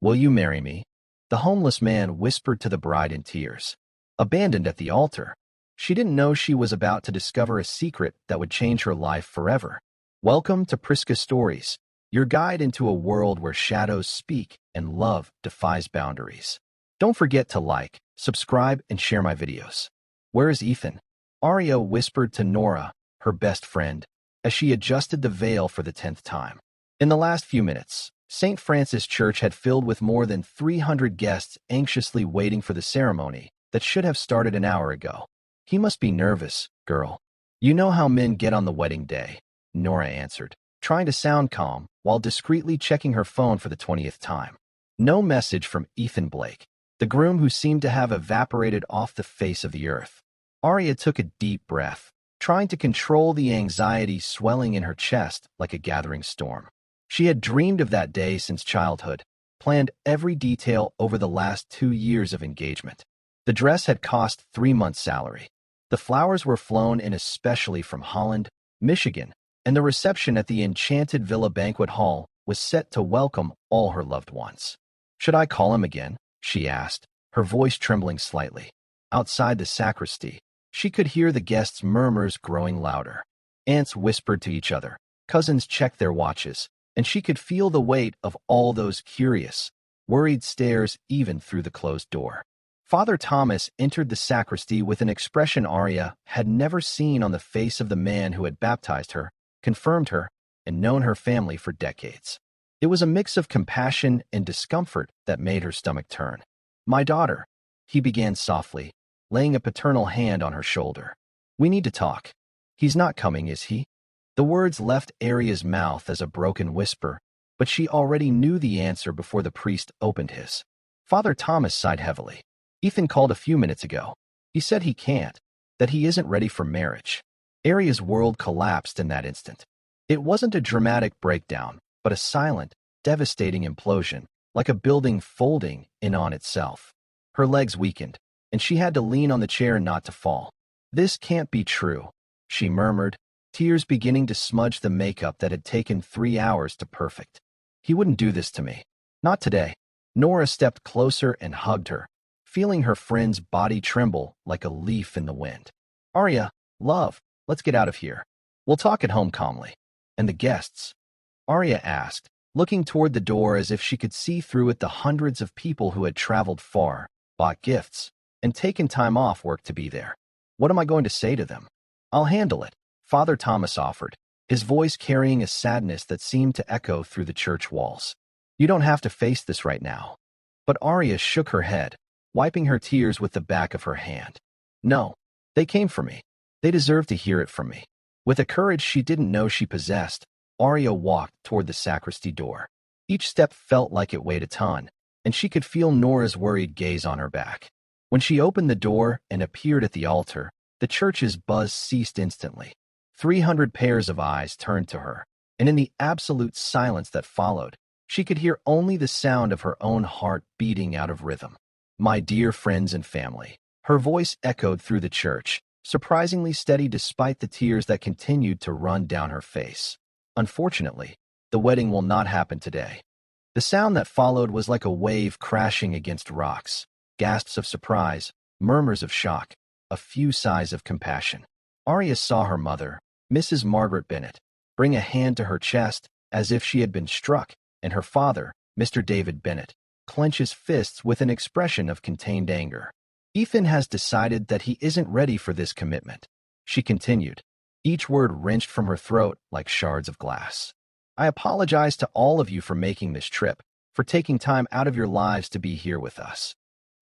Will you marry me? The homeless man whispered to the bride in tears. Abandoned at the altar, she didn't know she was about to discover a secret that would change her life forever. Welcome to Priska Stories, your guide into a world where shadows speak and love defies boundaries. Don't forget to like, subscribe, and share my videos. Where is Ethan? Arya whispered to Nora, her best friend, as she adjusted the veil for the 10th time. In the last few minutes, St. Francis Church had filled with more than 300 guests anxiously waiting for the ceremony that should have started an hour ago. He must be nervous, girl. You know how men get on the wedding day, Nora answered, trying to sound calm while discreetly checking her phone for the 20th time. No message from Ethan Blake, the groom who seemed to have evaporated off the face of the earth. Arya took a deep breath, trying to control the anxiety swelling in her chest like a gathering storm. She had dreamed of that day since childhood, planned every detail over the last 2 years of engagement. The dress had cost 3 months' salary. The flowers were flown in especially from Holland, Michigan, and the reception at the enchanted Villa Banquet Hall was set to welcome all her loved ones. Should I call him again? She asked, her voice trembling slightly. Outside the sacristy, she could hear the guests' murmurs growing louder. Aunts whispered to each other, cousins checked their watches, and she could feel the weight of all those curious, worried stares even through the closed door. Father Thomas entered the sacristy with an expression Arya had never seen on the face of the man who had baptized her, confirmed her, and known her family for decades. It was a mix of compassion and discomfort that made her stomach turn. "My daughter," he began softly, laying a paternal hand on her shoulder. "We need to talk. He's not coming, is he?" The words left Arya's mouth as a broken whisper, but she already knew the answer before the priest opened his. Father Thomas sighed heavily. "Ethan called a few minutes ago. He said he can't, that he isn't ready for marriage." Arya's world collapsed in that instant. It wasn't a dramatic breakdown, but a silent, devastating implosion, like a building folding in on itself. Her legs weakened, and she had to lean on the chair not to fall. "This can't be true," she murmured, tears beginning to smudge the makeup that had taken 3 hours to perfect. "He wouldn't do this to me. Not today." Nora stepped closer and hugged her, feeling her friend's body tremble like a leaf in the wind. "Arya, love, let's get out of here. We'll talk at home calmly." "And the guests?" Arya asked, looking toward the door as if she could see through it the hundreds of people who had traveled far, bought gifts, and taken time off work to be there. "What am I going to say to them?" "I'll handle it," Father Thomas offered, his voice carrying a sadness that seemed to echo through the church walls. "You don't have to face this right now." But Arya shook her head, wiping her tears with the back of her hand. "No, they came for me. They deserve to hear it from me." With a courage she didn't know she possessed, Arya walked toward the sacristy door. Each step felt like it weighed a ton, and she could feel Nora's worried gaze on her back. When she opened the door and appeared at the altar, the church's buzz ceased instantly. 300 pairs of eyes turned to her, and in the absolute silence that followed, she could hear only the sound of her own heart beating out of rhythm. "My dear friends and family," her voice echoed through the church, surprisingly steady despite the tears that continued to run down her face. "Unfortunately, the wedding will not happen today." The sound that followed was like a wave crashing against rocks, gasps of surprise, murmurs of shock, a few sighs of compassion. Arya saw her mother, Mrs. Margaret Bennett, bring a hand to her chest as if she had been struck, and her father, Mr. David Bennett, clench his fists with an expression of contained anger. "Ethan has decided that he isn't ready for this commitment," she continued, each word wrenched from her throat like shards of glass. "I apologize to all of you for making this trip, for taking time out of your lives to be here with us."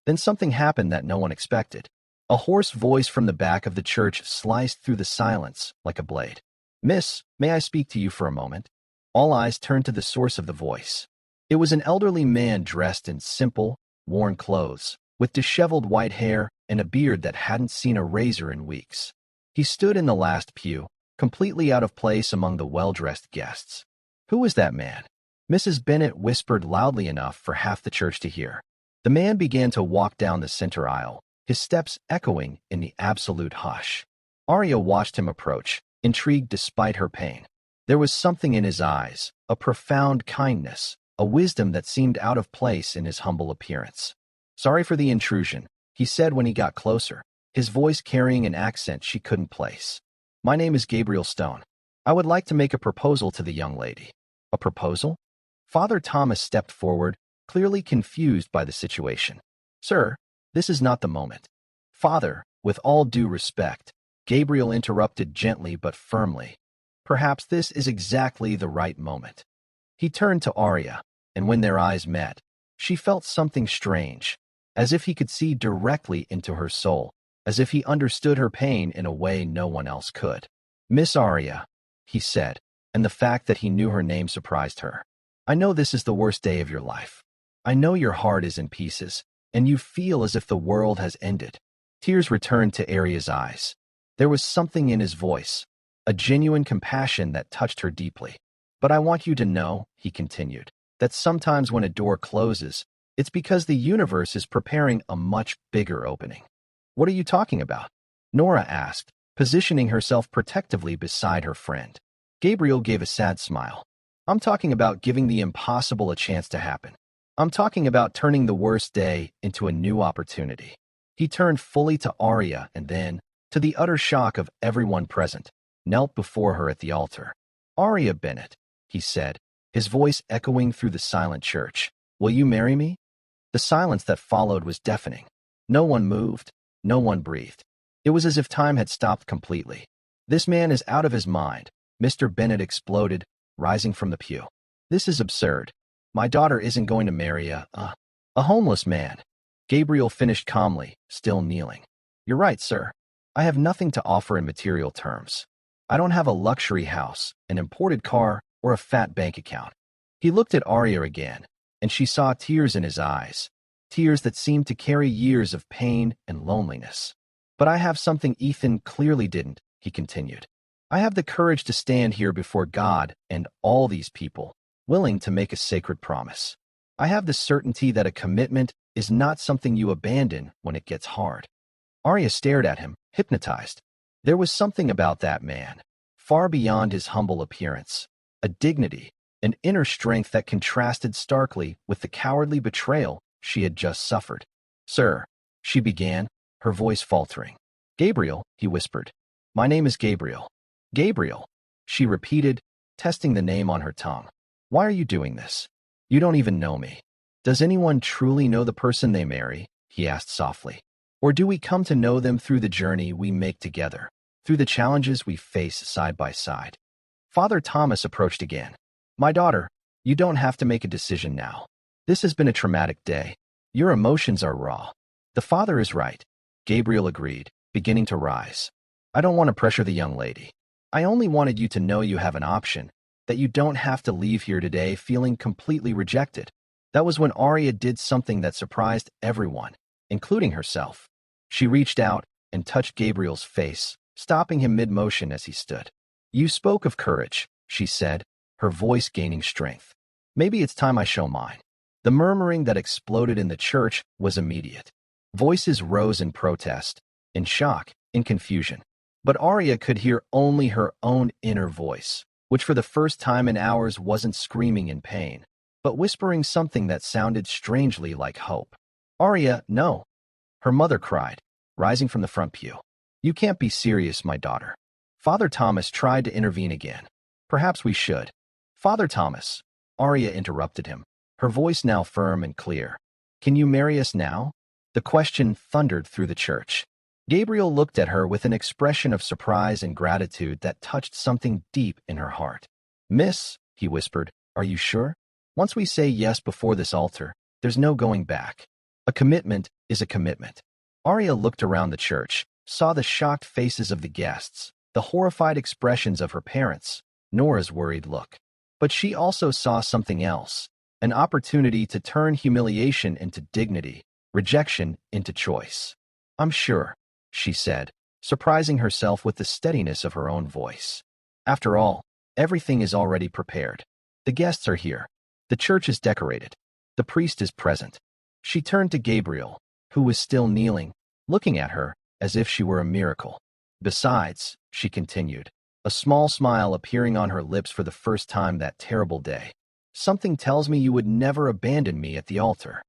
Then something happened that no one expected. A hoarse voice from the back of the church sliced through the silence like a blade. "Miss, may I speak to you for a moment?" All eyes turned to the source of the voice. It was an elderly man dressed in simple, worn clothes, with disheveled white hair and a beard that hadn't seen a razor in weeks. He stood in the last pew, completely out of place among the well-dressed guests. "Who is that man?" Mrs. Bennett whispered loudly enough for half the church to hear. The man began to walk down the center aisle, his steps echoing in the absolute hush. Arya watched him approach, intrigued despite her pain. There was something in his eyes, a profound kindness, a wisdom that seemed out of place in his humble appearance. "Sorry for the intrusion," he said when he got closer, his voice carrying an accent she couldn't place. "My name is Gabriel Stone. I would like to make a proposal to the young lady." "A proposal?" Father Thomas stepped forward, clearly confused by the situation. "Sir, this is not the moment." "Father, with all due respect," Gabriel interrupted gently but firmly. "Perhaps this is exactly the right moment." He turned to Arya, and when their eyes met, she felt something strange, as if he could see directly into her soul, as if he understood her pain in a way no one else could. "Miss Arya," he said, and the fact that he knew her name surprised her. "I know this is the worst day of your life. I know your heart is in pieces, and you feel as if the world has ended." Tears returned to Arya's eyes. There was something in his voice, a genuine compassion that touched her deeply. "But I want you to know," he continued, "that sometimes when a door closes, it's because the universe is preparing a much bigger opening." "What are you talking about?" Nora asked, positioning herself protectively beside her friend. Gabriel gave a sad smile. "I'm talking about giving the impossible a chance to happen. I'm talking about turning the worst day into a new opportunity." He turned fully to Arya and then, to the utter shock of everyone present, knelt before her at the altar. "Arya Bennett," he said, his voice echoing through the silent church, "will you marry me?" The silence that followed was deafening. No one moved, no one breathed. It was as if time had stopped completely. "This man is out of his mind," Mr. Bennett exploded, rising from the pew. "This is absurd. My daughter isn't going to marry a homeless man." Gabriel finished calmly, still kneeling. "You're right, sir. I have nothing to offer in material terms. I don't have a luxury house, an imported car, or a fat bank account." He looked at Arya again, and she saw tears in his eyes, tears that seemed to carry years of pain and loneliness. "But I have something Ethan clearly didn't," he continued. "I have the courage to stand here before God and all these people, willing to make a sacred promise. I have the certainty that a commitment is not something you abandon when it gets hard." Arya stared at him, hypnotized. There was something about that man, far beyond his humble appearance, a dignity, an inner strength that contrasted starkly with the cowardly betrayal she had just suffered. "Sir," she began, her voice faltering. "Gabriel," he whispered. "My name is Gabriel." "Gabriel," she repeated, testing the name on her tongue. "Why are you doing this? You don't even know me." "Does anyone truly know the person they marry?" he asked softly. "Or do we come to know them through the journey we make together, through the challenges we face side by side?" Father Thomas approached again. "My daughter, you don't have to make a decision now. This has been a traumatic day. Your emotions are raw." "The father is right," Gabriel agreed, beginning to rise. "I don't want to pressure the young lady. I only wanted you to know you have an option, that you don't have to leave here today feeling completely rejected." That was when Arya did something that surprised everyone, including herself. She reached out and touched Gabriel's face, stopping him mid-motion as he stood. "You spoke of courage," she said, her voice gaining strength. "Maybe it's time I show mine." The murmuring that exploded in the church was immediate. Voices rose in protest, in shock, in confusion. But Arya could hear only her own inner voice, which for the first time in hours wasn't screaming in pain, but whispering something that sounded strangely like hope. "Arya, no!" her mother cried, rising from the front pew. "You can't be serious, my daughter." Father Thomas tried to intervene again. "Perhaps we should." "Father Thomas," Arya interrupted him, her voice now firm and clear. "Can you marry us now?" The question thundered through the church. Gabriel looked at her with an expression of surprise and gratitude that touched something deep in her heart. "Miss," he whispered, "are you sure? Once we say yes before this altar, there's no going back. A commitment is a commitment." Arya looked around the church, saw the shocked faces of the guests, the horrified expressions of her parents, Nora's worried look. But she also saw something else, an opportunity to turn humiliation into dignity, rejection into choice. "I'm sure," she said, surprising herself with the steadiness of her own voice. "After all, everything is already prepared. The guests are here. The church is decorated. The priest is present." She turned to Gabriel, who was still kneeling, looking at her as if she were a miracle. "Besides," she continued, a small smile appearing on her lips for the first time that terrible day, Something tells me you would never abandon me at the altar.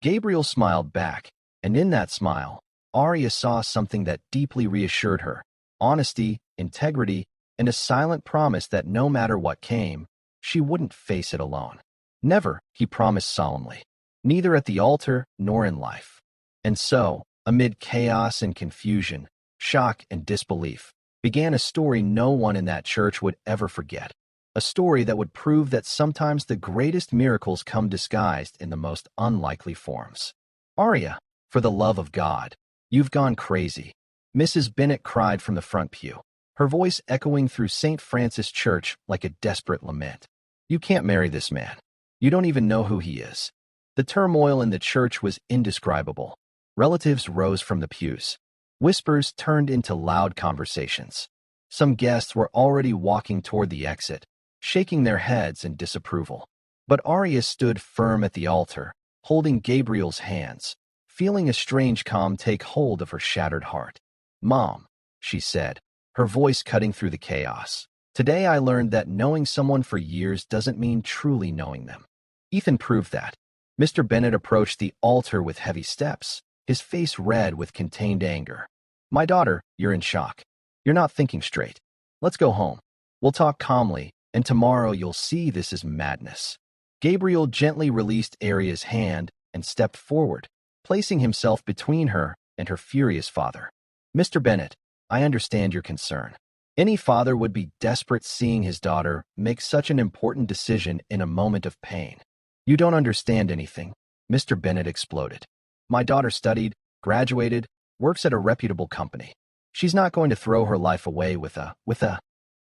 Gabriel smiled back, and in that smile, Arya saw something that deeply reassured her: honesty, integrity, and a silent promise that no matter what came, she wouldn't face it alone. Never, he promised solemnly. Neither at the altar nor in life. And so, amid chaos and confusion, shock and disbelief, began a story no one in that church would ever forget. A story that would prove that sometimes the greatest miracles come disguised in the most unlikely forms. Arya, for the love of God, you've gone crazy. Mrs. Bennet cried from the front pew, her voice echoing through St. Francis Church like a desperate lament. You can't marry this man. You don't even know who he is. The turmoil in the church was indescribable. Relatives rose from the pews. Whispers turned into loud conversations. Some guests were already walking toward the exit, shaking their heads in disapproval. But Arya stood firm at the altar, holding Gabriel's hands, feeling a strange calm take hold of her shattered heart. Mom, she said, her voice cutting through the chaos. Today I learned that knowing someone for years doesn't mean truly knowing them. Ethan proved that. Mr. Bennet approached the altar with heavy steps, his face red with contained anger. My daughter, you're in shock. You're not thinking straight. Let's go home. We'll talk calmly, and tomorrow you'll see this is madness. Gabriel gently released Arya's hand and stepped forward, placing himself between her and her furious father. Mr. Bennet, I understand your concern. Any father would be desperate seeing his daughter make such an important decision in a moment of pain. You don't understand anything, Mr. Bennet exploded. My daughter studied, graduated, works at a reputable company. She's not going to throw her life away with a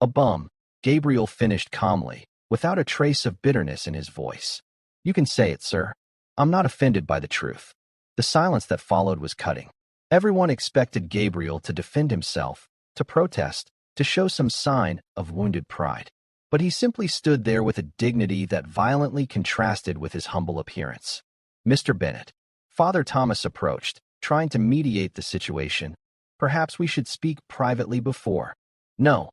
bum, Gabriel finished calmly, without a trace of bitterness in his voice. You can say it, sir. I'm not offended by the truth. The silence that followed was cutting. Everyone expected Gabriel to defend himself, to protest, to show some sign of wounded pride. But he simply stood there with a dignity that violently contrasted with his humble appearance. Mr. Bennet, Father Thomas approached, trying to mediate the situation. Perhaps we should speak privately before. No,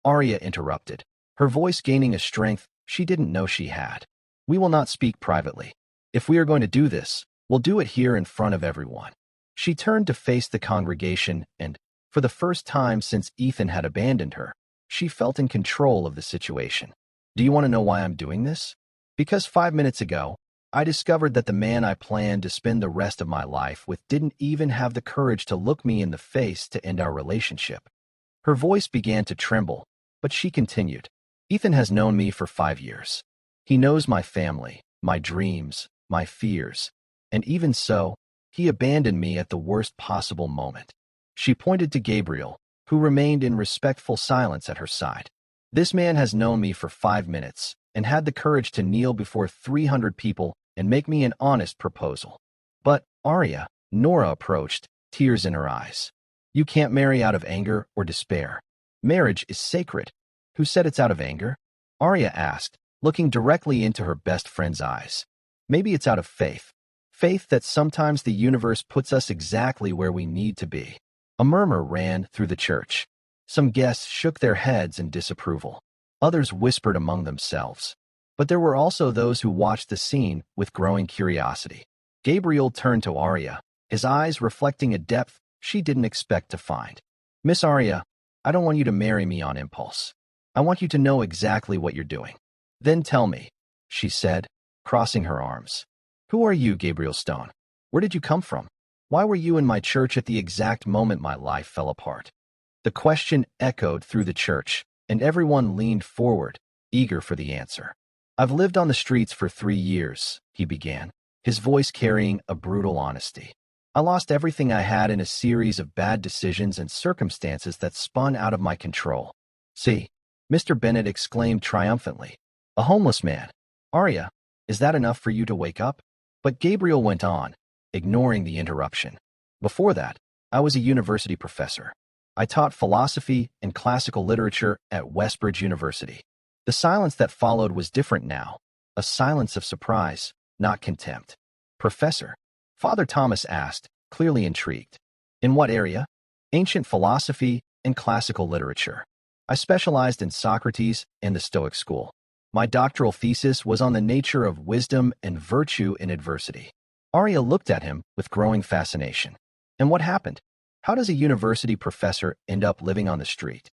Arya interrupted, her voice gaining a strength she didn't know she had. We will not speak privately. If we are going to do this, we'll do it here in front of everyone. She turned to face the congregation and, for the first time since Ethan had abandoned her, she felt in control of the situation. Do you want to know why I'm doing this? Because 5 minutes ago, I discovered that the man I planned to spend the rest of my life with didn't even have the courage to look me in the face to end our relationship. Her voice began to tremble, but she continued. Ethan has known me for 5 years. He knows my family, my dreams, my fears, and even so, he abandoned me at the worst possible moment. She pointed to Gabriel, who remained in respectful silence at her side. This man has known me for 5 minutes and had the courage to kneel before 300 people and make me an honest proposal. But, Arya, Nora approached, tears in her eyes. You can't marry out of anger or despair. Marriage is sacred. Who said it's out of anger? Arya asked, looking directly into her best friend's eyes. Maybe it's out of faith. Faith that sometimes the universe puts us exactly where we need to be. A murmur ran through the church. Some guests shook their heads in disapproval. Others whispered among themselves. But there were also those who watched the scene with growing curiosity. Gabriel turned to Arya, his eyes reflecting a depth she didn't expect to find. Miss Arya, I don't want you to marry me on impulse. I want you to know exactly what you're doing. Then tell me, she said, crossing her arms. Who are you, Gabriel Stone? Where did you come from? Why were you in my church at the exact moment my life fell apart? The question echoed through the church, and everyone leaned forward, eager for the answer. I've lived on the streets for 3 years, he began, his voice carrying a brutal honesty. I lost everything I had in a series of bad decisions and circumstances that spun out of my control. See, Mr. Bennet exclaimed triumphantly. A homeless man. Arya, is that enough for you to wake up? But Gabriel went on, ignoring the interruption. Before that, I was a university professor. I taught philosophy and classical literature at Westbridge University. The silence that followed was different now, a silence of surprise, not contempt. Professor? Father Thomas asked, clearly intrigued. In what area? Ancient philosophy and classical literature. I specialized in Socrates and the Stoic school. My doctoral thesis was on the nature of wisdom and virtue in adversity. Arya looked at him with growing fascination. And what happened? How does a university professor end up living on the street?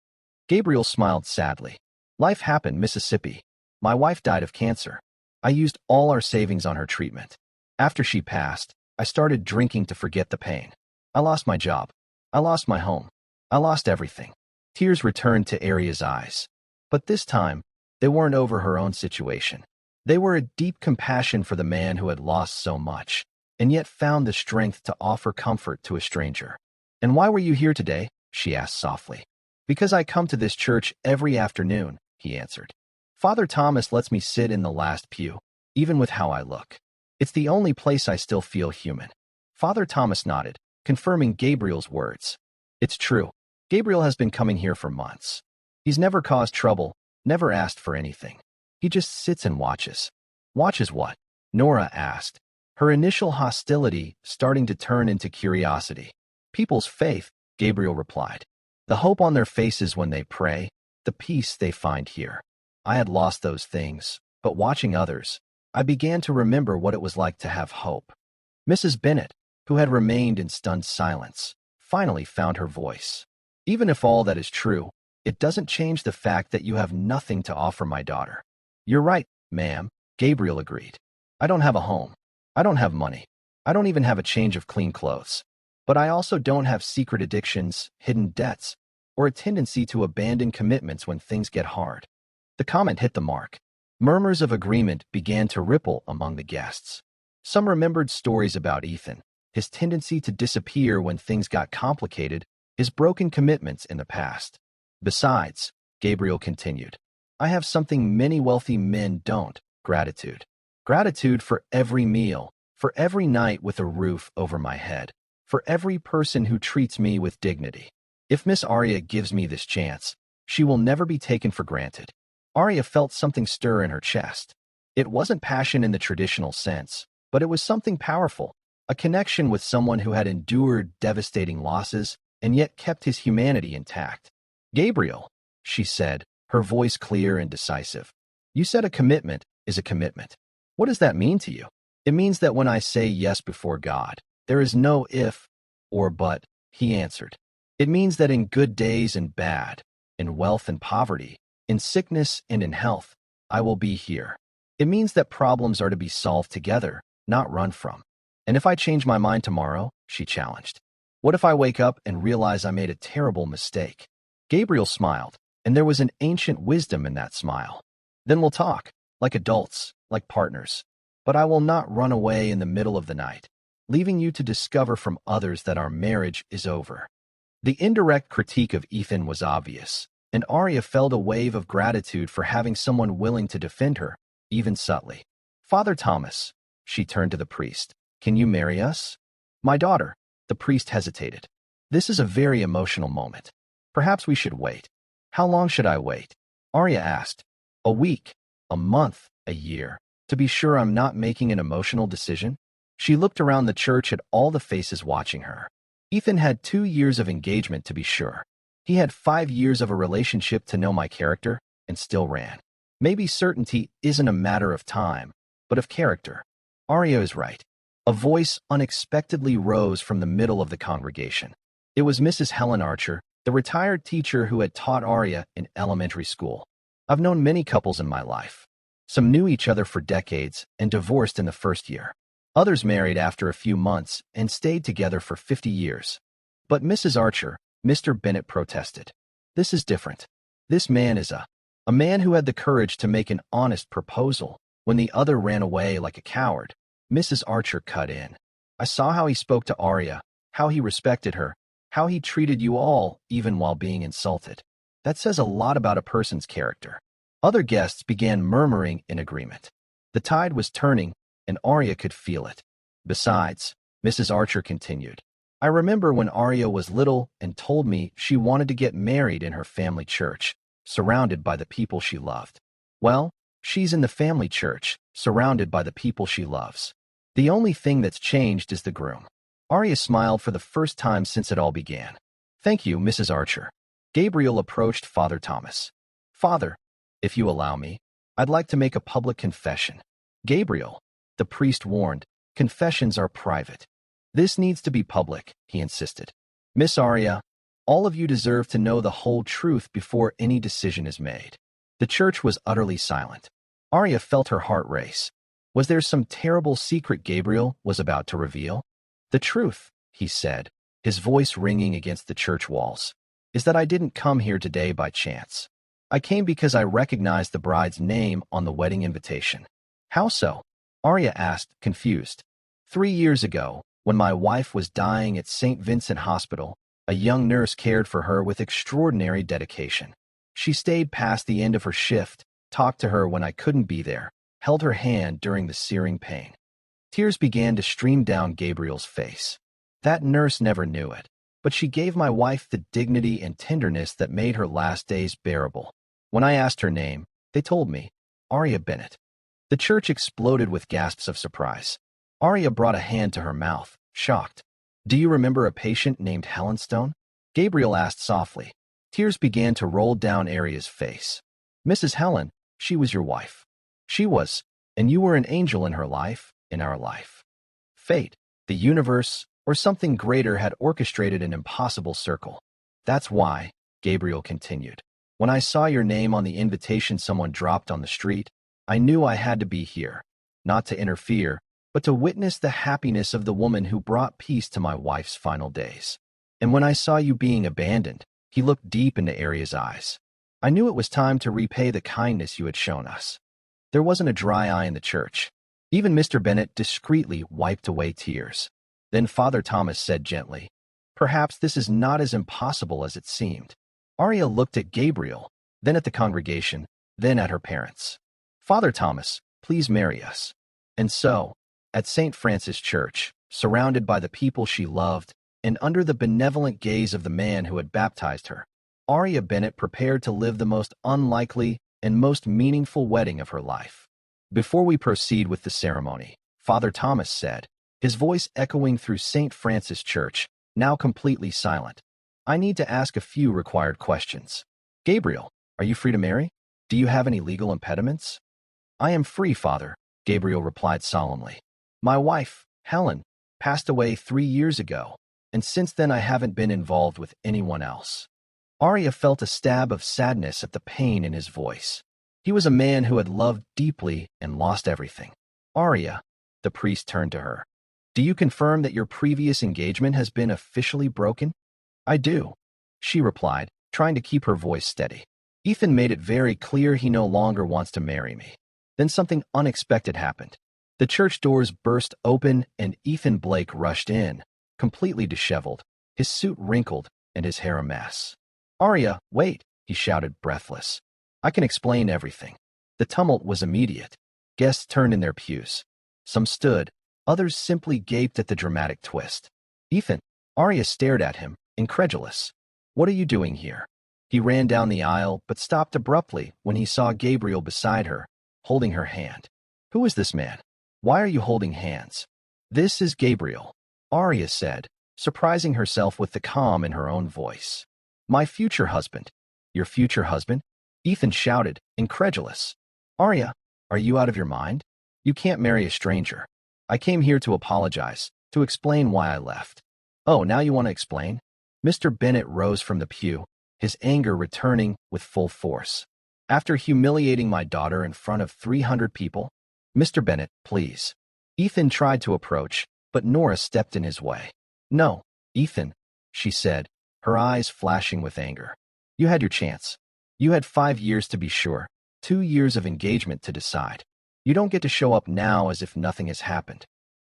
Gabriel smiled sadly. Life happened, Mississippi. My wife died of cancer. I used all our savings on her treatment. After she passed, I started drinking to forget the pain. I lost my job. I lost my home. I lost everything. Tears returned to Arya's eyes. But this time, they weren't over her own situation. They were a deep compassion for the man who had lost so much, and yet found the strength to offer comfort to a stranger. And why were you here today? She asked softly. Because I come to this church every afternoon, he answered. Father Thomas lets me sit in the last pew, even with how I look. It's the only place I still feel human. Father Thomas nodded, confirming Gabriel's words. It's true. Gabriel has been coming here for months. He's never caused trouble, never asked for anything. He just sits and watches. Watches what? Nora asked, her initial hostility starting to turn into curiosity. People's faith, Gabriel replied. The hope on their faces when they pray, the peace they find here. I had lost those things, but watching others, I began to remember what it was like to have hope. Mrs. Bennet, who had remained in stunned silence, finally found her voice. Even if all that is true, it doesn't change the fact that you have nothing to offer my daughter. You're right, ma'am, Gabriel agreed. I don't have a home. I don't have money. I don't even have a change of clean clothes. But I also don't have secret addictions, hidden debts, or a tendency to abandon commitments when things get hard. The comment hit the mark. Murmurs of agreement began to ripple among the guests. Some remembered stories about Ethan, his tendency to disappear when things got complicated, his broken commitments in the past. Besides, Gabriel continued, I have something many wealthy men don't, gratitude. Gratitude for every meal, for every night with a roof over my head, for every person who treats me with dignity. If Miss Arya gives me this chance, she will never be taken for granted. Arya felt something stir in her chest. It wasn't passion in the traditional sense, but it was something powerful, a connection with someone who had endured devastating losses and yet kept his humanity intact. Gabriel, she said, her voice clear and decisive. You said a commitment is a commitment. What does that mean to you? It means that when I say yes before God, there is no if or but, he answered. It means that in good days and bad, in wealth and poverty, in sickness and in health, I will be here. It means that problems are to be solved together, not run from. And if I change my mind tomorrow, she challenged. What if I wake up and realize I made a terrible mistake? Gabriel smiled, and there was an ancient wisdom in that smile. Then we'll talk, like adults, like partners. But I will not run away in the middle of the night, leaving you to discover from others that our marriage is over. The indirect critique of Ethan was obvious, and Arya felt a wave of gratitude for having someone willing to defend her, even subtly. Father Thomas, she turned to the priest, can you marry us? My daughter, the priest hesitated. This is a very emotional moment. Perhaps we should wait. How long should I wait? Arya asked. A week, a month, a year. To be sure I'm not making an emotional decision. She looked around the church at all the faces watching her. Ethan had 2 years of engagement to be sure. He had 5 years of a relationship to know my character, and still ran. Maybe certainty isn't a matter of time, but of character. Arya is right. A voice unexpectedly rose from the middle of the congregation. It was Mrs. Helen Archer, the retired teacher who had taught Arya in elementary school. I've known many couples in my life. Some knew each other for decades and divorced in the first year. Others married after a few months and stayed together for 50 years. But Mrs. Archer, Mr. Bennet protested. This is different. This man is a man who had the courage to make an honest proposal when the other ran away like a coward. Mrs. Archer cut in. I saw how he spoke to Arya, how he respected her, how he treated you all, even while being insulted. That says a lot about a person's character. Other guests began murmuring in agreement. The tide was turning, and Arya could feel it. Besides, Mrs. Archer continued, I remember when Arya was little and told me she wanted to get married in her family church, surrounded by the people she loved. Well, she's in the family church, surrounded by the people she loves. The only thing that's changed is the groom. Arya smiled for the first time since it all began. Thank you, Mrs. Archer. Gabriel approached Father Thomas. Father, if you allow me, I'd like to make a public confession. Gabriel, the priest warned, confessions are private. This needs to be public, he insisted. Miss Arya, all of you deserve to know the whole truth before any decision is made. The church was utterly silent. Arya felt her heart race. Was there some terrible secret Gabriel was about to reveal? The truth, he said, his voice ringing against the church walls, is that I didn't come here today by chance. I came because I recognized the bride's name on the wedding invitation. How so? Arya asked, confused. 3 years ago, when my wife was dying at St. Vincent Hospital, a young nurse cared for her with extraordinary dedication. She stayed past the end of her shift, talked to her when I couldn't be there, held her hand during the searing pain. Tears began to stream down Gabriel's face. That nurse never knew it, but she gave my wife the dignity and tenderness that made her last days bearable. When I asked her name, they told me, Arya Bennett. The church exploded with gasps of surprise. Arya brought a hand to her mouth, shocked. Do you remember a patient named Helen Stone? Gabriel asked softly. Tears began to roll down Arya's face. Mrs. Helen, she was your wife. She was, and you were an angel in her life, in our life. Fate, the universe, or something greater had orchestrated an impossible circle. That's why, Gabriel continued. When I saw your name on the invitation someone dropped on the street, I knew I had to be here, not to interfere, but to witness the happiness of the woman who brought peace to my wife's final days. And when I saw you being abandoned, he looked deep into Arya's eyes. I knew it was time to repay the kindness you had shown us. There wasn't a dry eye in the church. Even Mr. Bennett discreetly wiped away tears. Then Father Thomas said gently, Perhaps this is not as impossible as it seemed. Arya looked at Gabriel, then at the congregation, then at her parents. Father Thomas, please marry us. And so, at St. Francis Church, surrounded by the people she loved, and under the benevolent gaze of the man who had baptized her, Arya Bennett prepared to live the most unlikely and most meaningful wedding of her life. Before we proceed with the ceremony, Father Thomas said, his voice echoing through St. Francis Church, now completely silent, I need to ask a few required questions. Gabriel, are you free to marry? Do you have any legal impediments? I am free, Father, Gabriel replied solemnly. My wife, Helen, passed away 3 years ago, and since then I haven't been involved with anyone else. Arya felt a stab of sadness at the pain in his voice. He was a man who had loved deeply and lost everything. Arya, the priest turned to her. Do you confirm that your previous engagement has been officially broken? I do, she replied, trying to keep her voice steady. Ethan made it very clear he no longer wants to marry me. Then something unexpected happened. The church doors burst open and Ethan Blake rushed in, completely disheveled, his suit wrinkled and his hair a mess. Arya, wait, he shouted, breathless. I can explain everything. The tumult was immediate. Guests turned in their pews. Some stood, others simply gaped at the dramatic twist. Ethan, Arya stared at him, incredulous. What are you doing here? He ran down the aisle but stopped abruptly when he saw Gabriel beside her, holding her hand. Who is this man? Why are you holding hands? This is Gabriel, Arya said, surprising herself with the calm in her own voice. My future husband. Your future husband? Ethan shouted, incredulous. Arya, are you out of your mind? You can't marry a stranger. I came here to apologize, to explain why I left. Oh, now you want to explain? Mr. Bennett rose from the pew, his anger returning with full force. After humiliating my daughter in front of 300 people? Mr. Bennett, please. Ethan tried to approach, but Nora stepped in his way. No, Ethan, she said, her eyes flashing with anger. You had your chance. You had 5 years to be sure, 2 years of engagement to decide. You don't get to show up now as if nothing has happened.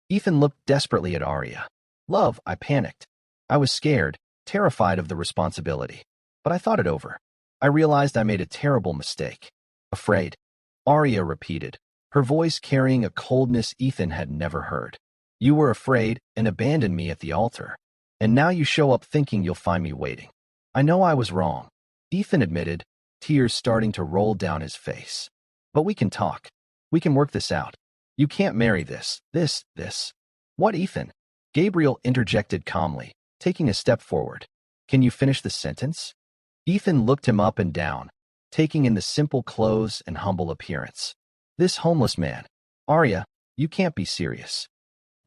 Ethan looked desperately at Arya. Love, I panicked. I was scared, terrified of the responsibility. But I thought it over. I realized I made a terrible mistake. Afraid. Arya repeated, her voice carrying a coldness Ethan had never heard. You were afraid and abandoned me at the altar. And now you show up thinking you'll find me waiting. I know I was wrong, Ethan admitted, tears starting to roll down his face. But we can talk. We can work this out. You can't marry this. What, Ethan? Gabriel interjected calmly, taking a step forward. Can you finish the sentence? Ethan looked him up and down, taking in the simple clothes and humble appearance. This homeless man, Arya, you can't be serious.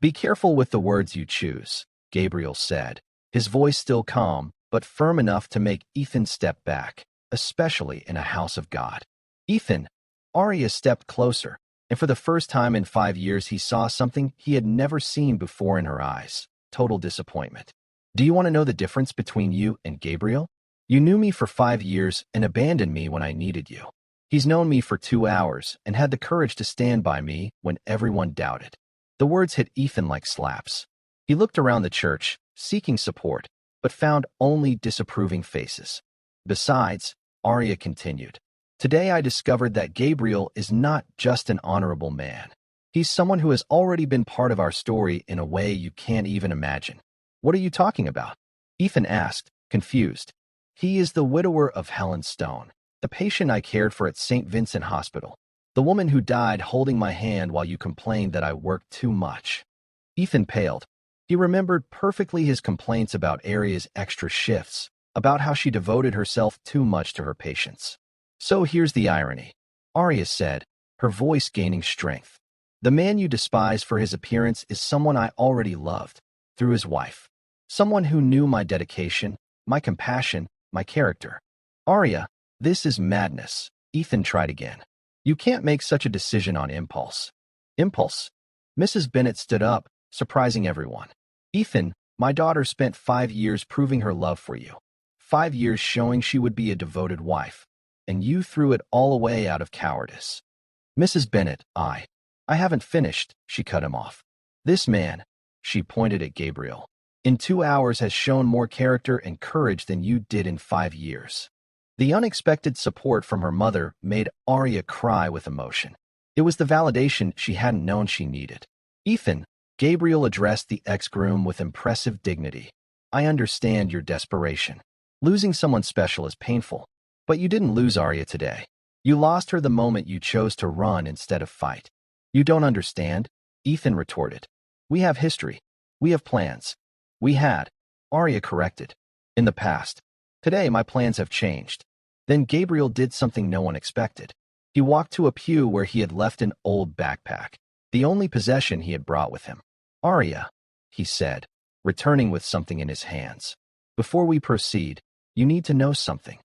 Be careful with the words you choose, Gabriel said, his voice still calm, but firm enough to make Ethan step back, especially in a house of God. Ethan, Arya stepped closer, and for the first time in 5 years he saw something he had never seen before in her eyes: total disappointment. Do you want to know the difference between you and Gabriel? You knew me for 5 years and abandoned me when I needed you. He's known me for 2 hours and had the courage to stand by me when everyone doubted. The words hit Ethan like slaps. He looked around the church, seeking support, but found only disapproving faces. Besides, Arya continued, today I discovered that Gabriel is not just an honorable man. He's someone who has already been part of our story in a way you can't even imagine. What are you talking about? Ethan asked, confused. He is the widower of Helen Stone, the patient I cared for at St. Vincent Hospital, the woman who died holding my hand while you complained that I worked too much. Ethan paled. He remembered perfectly his complaints about Arya's extra shifts, about how she devoted herself too much to her patients. So here's the irony, Arya said, her voice gaining strength. The man you despise for his appearance is someone I already loved, through his wife. Someone who knew my dedication, my compassion, my character. Arya, this is madness, Ethan tried again. You can't make such a decision on impulse. Impulse? Mrs. Bennet stood up, surprising everyone. Ethan, my daughter spent 5 years proving her love for you. 5 years showing she would be a devoted wife. And you threw it all away out of cowardice. Mrs. Bennet, I haven't finished, she cut him off. This man, she pointed at Gabriel, in 2 hours has shown more character and courage than you did in 5 years. The unexpected support from her mother made Arya cry with emotion. It was the validation she hadn't known she needed. Ethan, Gabriel addressed the ex-groom with impressive dignity. I understand your desperation. Losing someone special is painful, but you didn't lose Arya today. You lost her the moment you chose to run instead of fight. You don't understand, Ethan retorted. We have history. We have plans. We had, Arya corrected, in the past. Today my plans have changed. Then Gabriel did something no one expected. He walked to a pew where he had left an old backpack, the only possession he had brought with him. Arya, he said, returning with something in his hands. Before we proceed, you need to know something.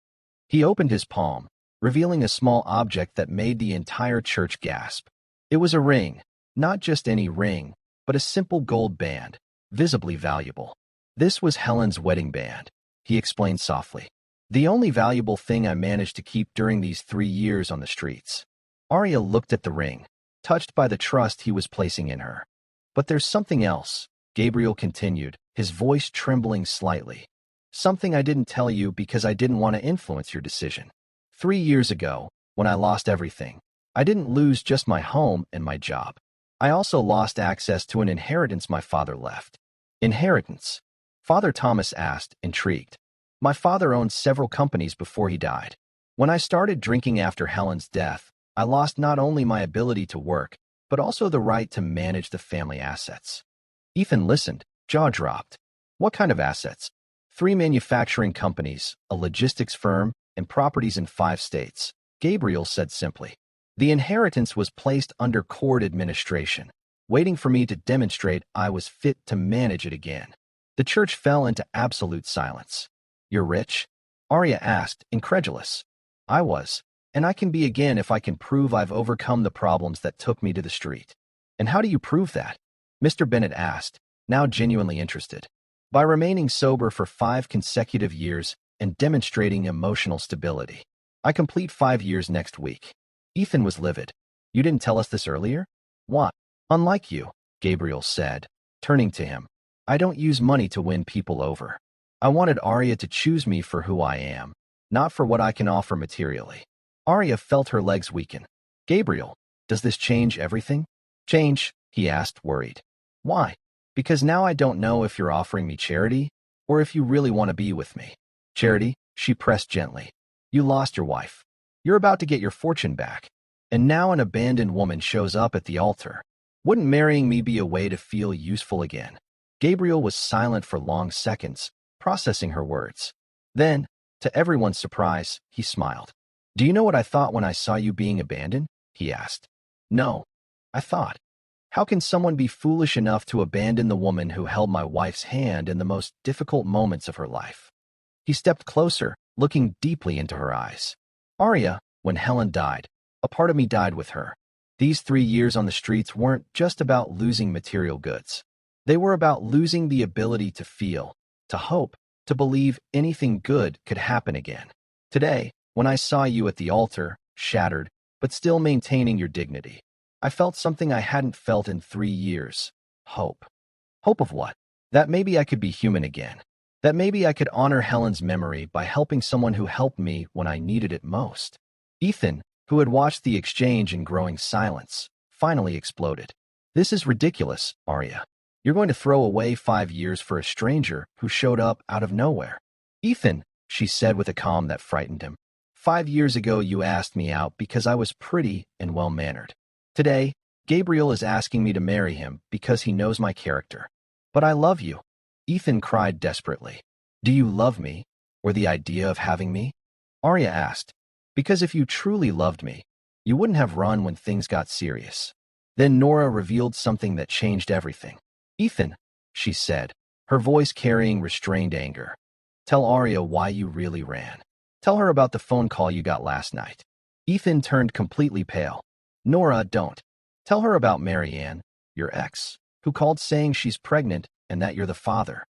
He opened his palm, revealing a small object that made the entire church gasp. It was a ring, not just any ring, but a simple gold band, visibly valuable. This was Helen's wedding band, he explained softly. The only valuable thing I managed to keep during these 3 years on the streets. Arya looked at the ring, touched by the trust he was placing in her. But there's something else, Gabriel continued, his voice trembling slightly. Something I didn't tell you because I didn't want to influence your decision. 3 years ago, when I lost everything, I didn't lose just my home and my job. I also lost access to an inheritance my father left. Inheritance? Father Thomas asked, intrigued. My father owned several companies before he died. When I started drinking after Helen's death, I lost not only my ability to work, but also the right to manage the family assets. Ethan listened, jaw dropped. What kind of assets? 3 manufacturing companies, a logistics firm, and properties in 5 states, Gabriel said simply. The inheritance was placed under court administration, waiting for me to demonstrate I was fit to manage it again. The church fell into absolute silence. You're rich? Arya asked, incredulous. I was, and I can be again if I can prove I've overcome the problems that took me to the street. And how do you prove that? Mr. Bennet asked, now genuinely interested. By remaining sober for 5 consecutive years and demonstrating emotional stability. I complete 5 years next week. Ethan was livid. You didn't tell us this earlier? What? Unlike you, Gabriel said, turning to him. I don't use money to win people over. I wanted Arya to choose me for who I am, not for what I can offer materially. Arya felt her legs weaken. Gabriel, does this change everything? Change? He asked, worried. Why? Because now I don't know if you're offering me charity, or if you really want to be with me. Charity, she pressed gently. You lost your wife. You're about to get your fortune back. And now an abandoned woman shows up at the altar. Wouldn't marrying me be a way to feel useful again? Gabriel was silent for long seconds, processing her words. Then, to everyone's surprise, he smiled. Do you know what I thought when I saw you being abandoned? He asked. No, I thought. How can someone be foolish enough to abandon the woman who held my wife's hand in the most difficult moments of her life? He stepped closer, looking deeply into her eyes. Arya, when Helen died, a part of me died with her. These 3 years on the streets weren't just about losing material goods. They were about losing the ability to feel, to hope, to believe anything good could happen again. Today, when I saw you at the altar, shattered, but still maintaining your dignity, I felt something I hadn't felt in 3 years. Hope. Hope of what? That maybe I could be human again. That maybe I could honor Helen's memory by helping someone who helped me when I needed it most. Ethan, who had watched the exchange in growing silence, finally exploded. This is ridiculous, Arya. You're going to throw away 5 years for a stranger who showed up out of nowhere. Ethan, she said with a calm that frightened him. 5 years ago you asked me out because I was pretty and well-mannered. Today, Gabriel is asking me to marry him because he knows my character. But I love you. Ethan cried desperately. Do you love me, or the idea of having me? Arya asked. Because if you truly loved me, you wouldn't have run when things got serious. Then Nora revealed something that changed everything. Ethan, she said, her voice carrying restrained anger. Tell Arya why you really ran. Tell her about the phone call you got last night. Ethan turned completely pale. Nora, don't. Tell her about Marianne, your ex, who called saying she's pregnant and that you're the father.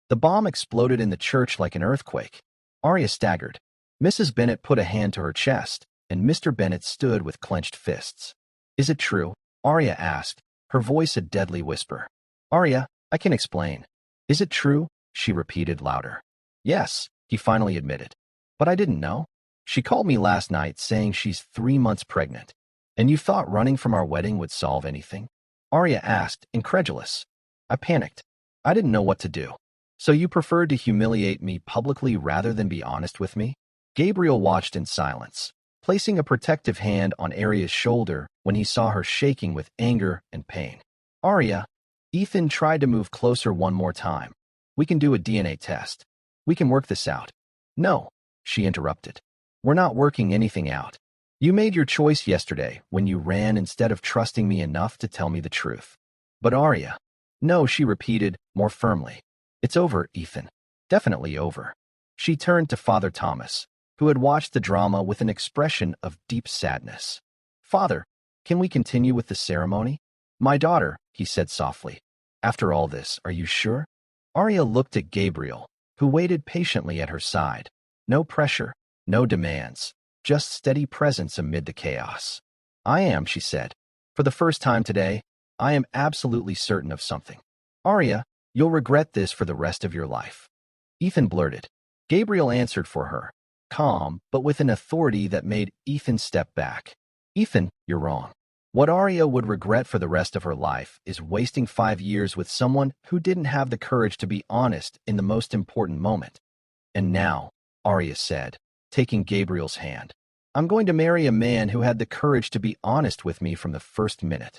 The bomb exploded in the church like an earthquake. Arya staggered. Mrs. Bennet put a hand to her chest, and Mr. Bennet stood with clenched fists. Is it true? Arya asked, her voice a deadly whisper. Arya, I can explain. Is it true? She repeated louder. Yes, he finally admitted. But I didn't know. She called me last night saying she's 3 months pregnant. And you thought running from our wedding would solve anything? Arya asked, incredulous. I panicked. I didn't know what to do. So you preferred to humiliate me publicly rather than be honest with me? Gabriel watched in silence, placing a protective hand on Arya's shoulder when he saw her shaking with anger and pain. Arya, Ethan tried to move closer one more time. We can do a DNA test. We can work this out. No, she interrupted. We're not working anything out. You made your choice yesterday when you ran instead of trusting me enough to tell me the truth. But Arya, no, she repeated more firmly. It's over, Ethan. Definitely over. She turned to Father Thomas, who had watched the drama with an expression of deep sadness. Father, can we continue with the ceremony? My daughter, he said softly. After all this, are you sure? Arya looked at Gabriel, who waited patiently at her side. No pressure, no demands, just steady presence amid the chaos. I am, she said. For the first time today, I am absolutely certain of something. Arya, you'll regret this for the rest of your life. Ethan blurted. Gabriel answered for her, calm, but with an authority that made Ethan step back. Ethan, you're wrong. What Arya would regret for the rest of her life is wasting 5 years with someone who didn't have the courage to be honest in the most important moment. And now, Arya said, taking Gabriel's hand, I'm going to marry a man who had the courage to be honest with me from the first minute.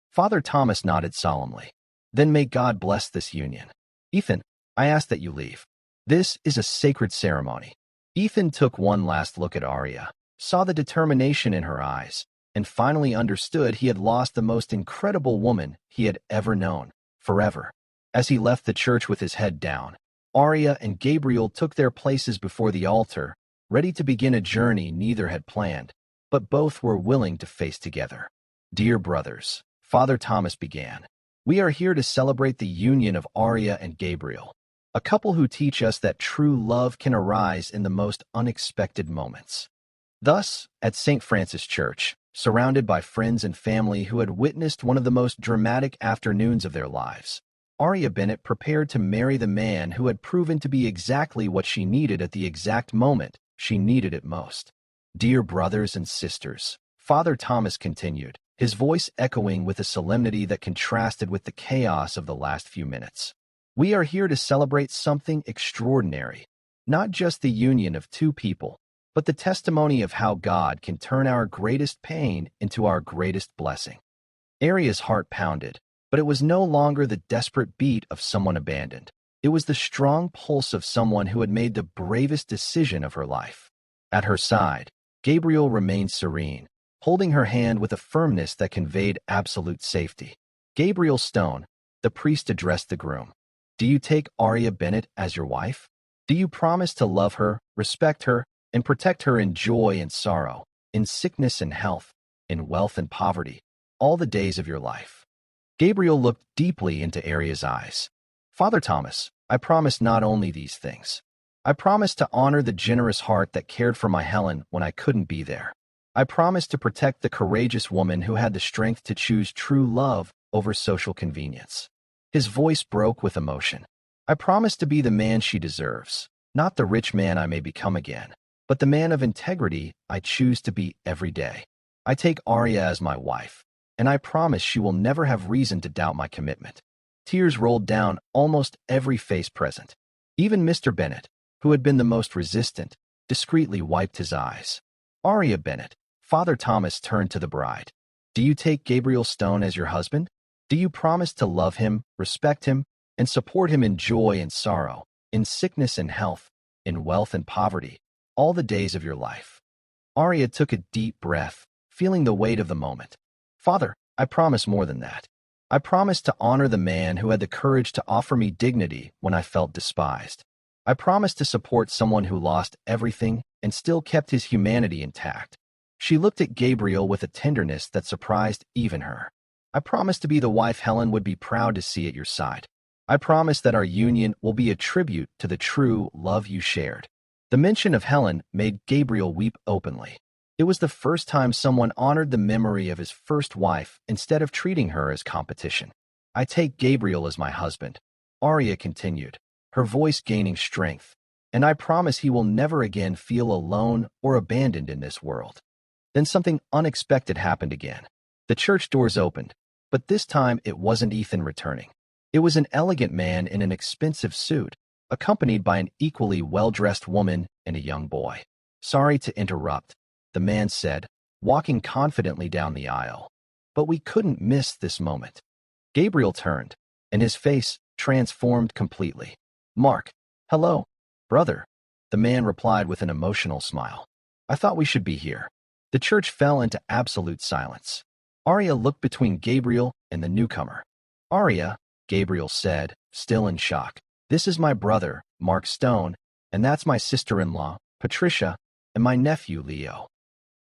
Father Thomas nodded solemnly. Then may God bless this union. Ethan, I ask that you leave. This is a sacred ceremony. Ethan took one last look at Arya, saw the determination in her eyes, and finally understood he had lost the most incredible woman he had ever known, forever. As he left the church with his head down, Arya and Gabriel took their places before the altar, ready to begin a journey neither had planned, but both were willing to face together. Dear brothers, Father Thomas began, we are here to celebrate the union of Arya and Gabriel, a couple who teach us that true love can arise in the most unexpected moments. Thus, at St. Francis Church, surrounded by friends and family who had witnessed one of the most dramatic afternoons of their lives, Arya Bennet prepared to marry the man who had proven to be exactly what she needed at the exact moment she needed it most. Dear brothers and sisters, Father Thomas continued, his voice echoing with a solemnity that contrasted with the chaos of the last few minutes. We are here to celebrate something extraordinary, not just the union of two people, but the testimony of how God can turn our greatest pain into our greatest blessing. Arya's heart pounded, but it was no longer the desperate beat of someone abandoned. It was the strong pulse of someone who had made the bravest decision of her life. At her side, Gabriel remained serene, holding her hand with a firmness that conveyed absolute safety. Gabriel Stone, the priest addressed the groom. Do you take Arya Bennett as your wife? Do you promise to love her, respect her, and protect her in joy and sorrow, in sickness and health, in wealth and poverty, all the days of your life? Gabriel looked deeply into Arya's eyes. Father Thomas, I promise not only these things. I promise to honor the generous heart that cared for my Helen when I couldn't be there. I promise to protect the courageous woman who had the strength to choose true love over social convenience. His voice broke with emotion. I promise to be the man she deserves, not the rich man I may become again, but the man of integrity I choose to be every day. I take Arya as my wife, and I promise she will never have reason to doubt my commitment. Tears rolled down almost every face present. Even Mr. Bennett, who had been the most resistant, discreetly wiped his eyes. Arya Bennett, Father Thomas turned to the bride. Do you take Gabriel Stone as your husband? Do you promise to love him, respect him, and support him in joy and sorrow, in sickness and health, in wealth and poverty, all the days of your life? Arya took a deep breath, feeling the weight of the moment. Father, I promise more than that. I promise to honor the man who had the courage to offer me dignity when I felt despised. I promise to support someone who lost everything and still kept his humanity intact. She looked at Gabriel with a tenderness that surprised even her. I promise to be the wife Helen would be proud to see at your side. I promise that our union will be a tribute to the true love you shared. The mention of Helen made Gabriel weep openly. It was the first time someone honored the memory of his first wife instead of treating her as competition. I take Gabriel as my husband, Arya continued, her voice gaining strength, and I promise he will never again feel alone or abandoned in this world. Then something unexpected happened again. The church doors opened, but this time it wasn't Ethan returning. It was an elegant man in an expensive suit, accompanied by an equally well-dressed woman and a young boy. Sorry to interrupt, the man said, walking confidently down the aisle. But we couldn't miss this moment. Gabriel turned, and his face transformed completely. Mark, hello, brother, the man replied with an emotional smile. I thought we should be here. The church fell into absolute silence. Arya looked between Gabriel and the newcomer. Arya, Gabriel said, still in shock. This is my brother, Mark Stone, and that's my sister-in-law, Patricia, and my nephew, Leo.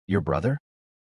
Your brother?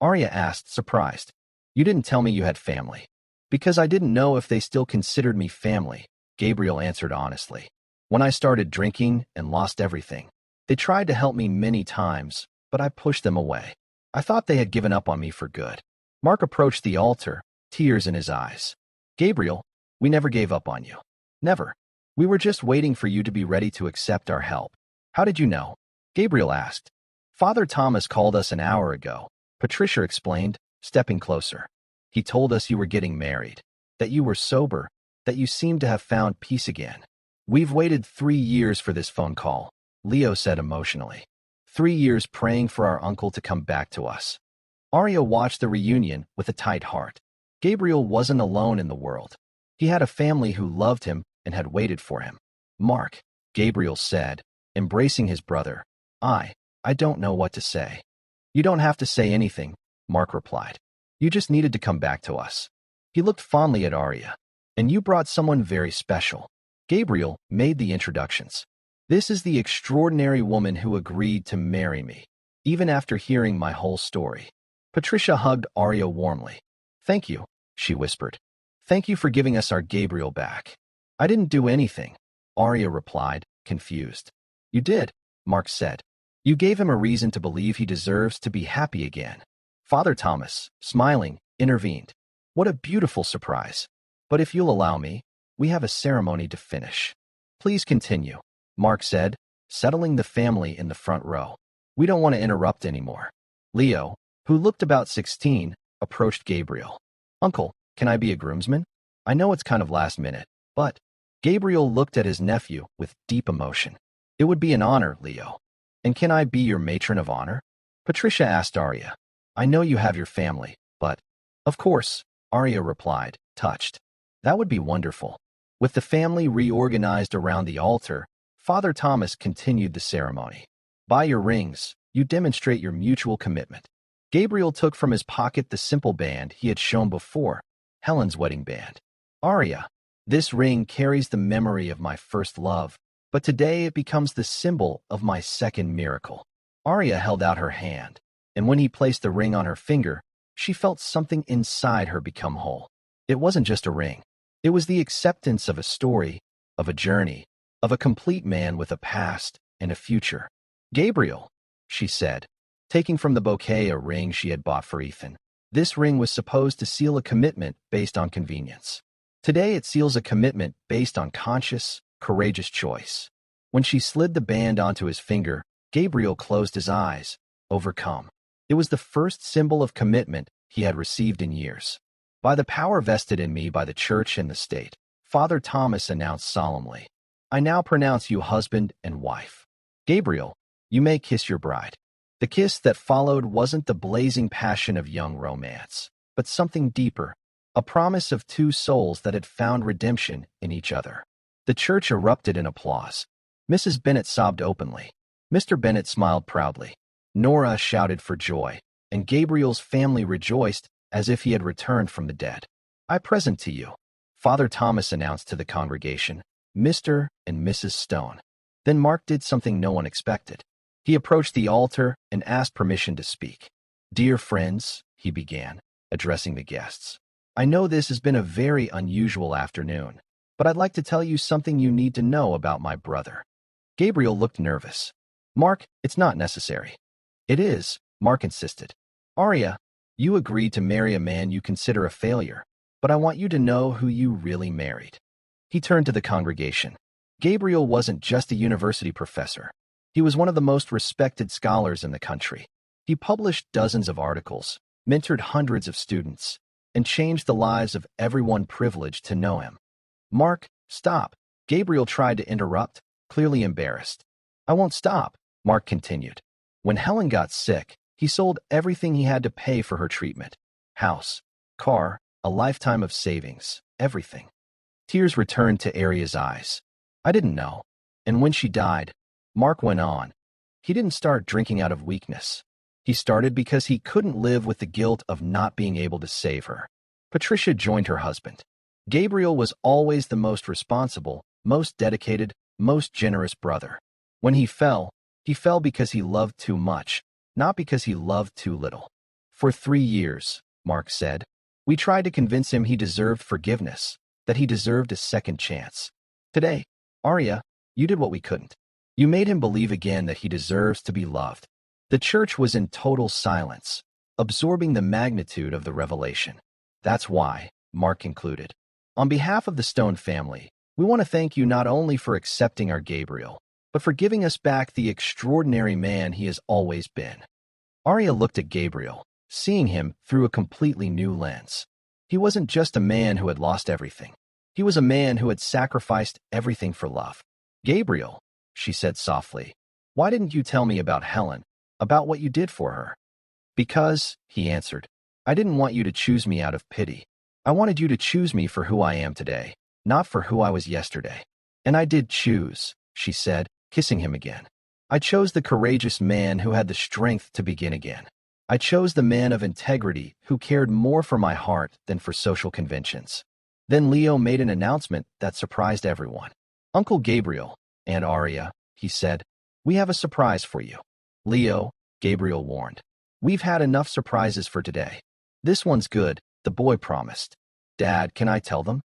Arya asked, surprised. You didn't tell me you had family. Because I didn't know if they still considered me family, Gabriel answered honestly. When I started drinking and lost everything, they tried to help me many times, but I pushed them away. I thought they had given up on me for good. Mark approached the altar, tears in his eyes. Gabriel, we never gave up on you. Never. We were just waiting for you to be ready to accept our help. How did you know? Gabriel asked. Father Thomas called us an hour ago, Patricia explained, stepping closer. He told us you were getting married, that you were sober, that you seemed to have found peace again. We've waited 3 years for this phone call, Leo said emotionally. 3 years praying for our uncle to come back to us. Arya watched the reunion with a tight heart. Gabriel wasn't alone in the world. He had a family who loved him and had waited for him. Mark, Gabriel said, embracing his brother. I don't know what to say. You don't have to say anything, Mark replied. You just needed to come back to us. He looked fondly at Arya. And you brought someone very special. Gabriel made the introductions. This is the extraordinary woman who agreed to marry me, even after hearing my whole story. Patricia hugged Arya warmly. Thank you, she whispered. Thank you for giving us our Gabriel back. I didn't do anything, Arya replied, confused. You did, Mark said. You gave him a reason to believe he deserves to be happy again. Father Thomas, smiling, intervened. What a beautiful surprise. But if you'll allow me, we have a ceremony to finish. Please continue, Mark said, settling the family in the front row. We don't want to interrupt anymore. Leo, who looked about 16, approached Gabriel. Uncle, can I be a groomsman? I know it's kind of last minute, but Gabriel looked at his nephew with deep emotion. It would be an honor, Leo. And can I be your matron of honor? Patricia asked Arya. I know you have your family, but... Of course, Arya replied, touched. That would be wonderful. With the family reorganized around the altar, Father Thomas continued the ceremony. Buy your rings, You demonstrate your mutual commitment. Gabriel took from his pocket the simple band he had shown before, Helen's wedding band. Arya, this ring carries the memory of my first love, but today it becomes the symbol of my second miracle. Arya held out her hand, and when he placed the ring on her finger, she felt something inside her become whole. It wasn't just a ring. It was the acceptance of a story, of a journey, of a complete man with a past and a future. Gabriel, she said, taking from the bouquet a ring she had bought for Ethan. This ring was supposed to seal a commitment based on convenience. Today it seals a commitment based on conscious, courageous choice. When she slid the band onto his finger, Gabriel closed his eyes, overcome. It was the first symbol of commitment he had received in years. By the power vested in me by the church and the state, Father Thomas announced solemnly, I now pronounce you husband and wife. Gabriel, you may kiss your bride. The kiss that followed wasn't the blazing passion of young romance, but something deeper, a promise of two souls that had found redemption in each other. The church erupted in applause. Mrs. Bennet sobbed openly. Mr. Bennet smiled proudly. Nora shouted for joy, and Gabriel's family rejoiced as if he had returned from the dead. I present to you, Father Thomas announced to the congregation, Mr. and Mrs. Stone. Then Mark did something no one expected. He approached the altar and asked permission to speak. Dear friends, he began, addressing the guests. I know this has been a very unusual afternoon, but I'd like to tell you something you need to know about my brother. Gabriel looked nervous. Mark, it's not necessary. It is, Mark insisted. Arya, you agreed to marry a man you consider a failure, but I want you to know who you really married. He turned to the congregation. Gabriel wasn't just a university professor. He was one of the most respected scholars in the country. He published dozens of articles, mentored hundreds of students, and changed the lives of everyone privileged to know him. Mark, stop. Gabriel tried to interrupt, clearly embarrassed. I won't stop, Mark continued. When Helen got sick, he sold everything he had to pay for her treatment. House, car, a lifetime of savings, everything. Tears returned to Arya's eyes. I didn't know. And when she died, Mark went on. He didn't start drinking out of weakness. He started because he couldn't live with the guilt of not being able to save her. Patricia joined her husband. Gabriel was always the most responsible, most dedicated, most generous brother. When he fell because he loved too much, not because he loved too little. For 3 years, Mark said, we tried to convince him he deserved forgiveness, that he deserved a second chance. Today, Arya, you did what we couldn't. You made him believe again that he deserves to be loved. The church was in total silence, absorbing the magnitude of the revelation. That's why, Mark concluded. On behalf of the Stone family, we want to thank you not only for accepting our Gabriel, but for giving us back the extraordinary man he has always been. Arya looked at Gabriel, seeing him through a completely new lens. He wasn't just a man who had lost everything. He was a man who had sacrificed everything for love. Gabriel, she said softly, why didn't you tell me about Helen, about what you did for her? Because, he answered, I didn't want you to choose me out of pity. I wanted you to choose me for who I am today, not for who I was yesterday. And I did choose, she said, kissing him again. I chose the courageous man who had the strength to begin again. I chose the man of integrity who cared more for my heart than for social conventions. Then Leo made an announcement that surprised everyone. Uncle Gabriel, Aunt Arya, he said, we have a surprise for you. Leo, Gabriel warned. We've had enough surprises for today. This one's good, the boy promised. Dad, can I tell them?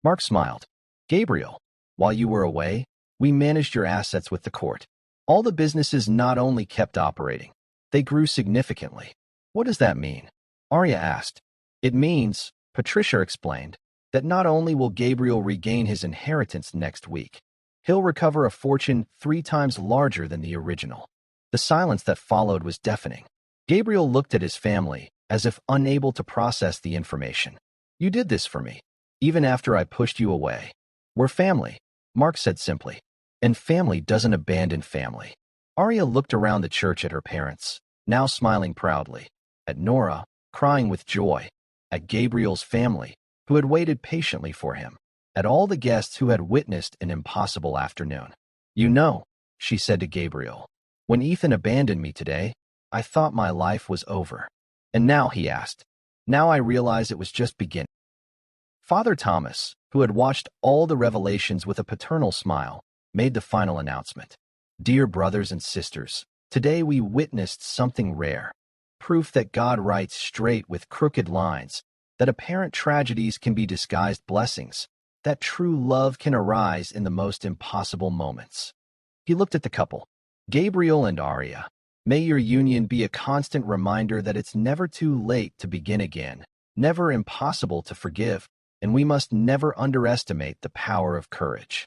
Mark smiled. Gabriel, while you were away, we managed your assets with the court. All the businesses not only kept operating, they grew significantly. What does that mean? Arya asked. It means, Patricia explained, that not only will Gabriel regain his inheritance next week, he'll recover a fortune 3 times larger than the original. The silence that followed was deafening. Gabriel looked at his family, as if unable to process the information. You did this for me, even after I pushed you away. We're family, Mark said simply. And family doesn't abandon family. Arya looked around the church at her parents, now smiling proudly, at Nora, crying with joy, at Gabriel's family, who had waited patiently for him, at all the guests who had witnessed an impossible afternoon. You know, she said to Gabriel, when Ethan abandoned me today, I thought my life was over. And now, he asked. Now I realize it was just beginning. Father Thomas, who had watched all the revelations with a paternal smile, made the final announcement. Dear brothers and sisters, today we witnessed something rare. Proof that God writes straight with crooked lines, that apparent tragedies can be disguised blessings, that true love can arise in the most impossible moments. He looked at the couple, Gabriel and Aria. May your union be a constant reminder that it's never too late to begin again, never impossible to forgive, and we must never underestimate the power of courage.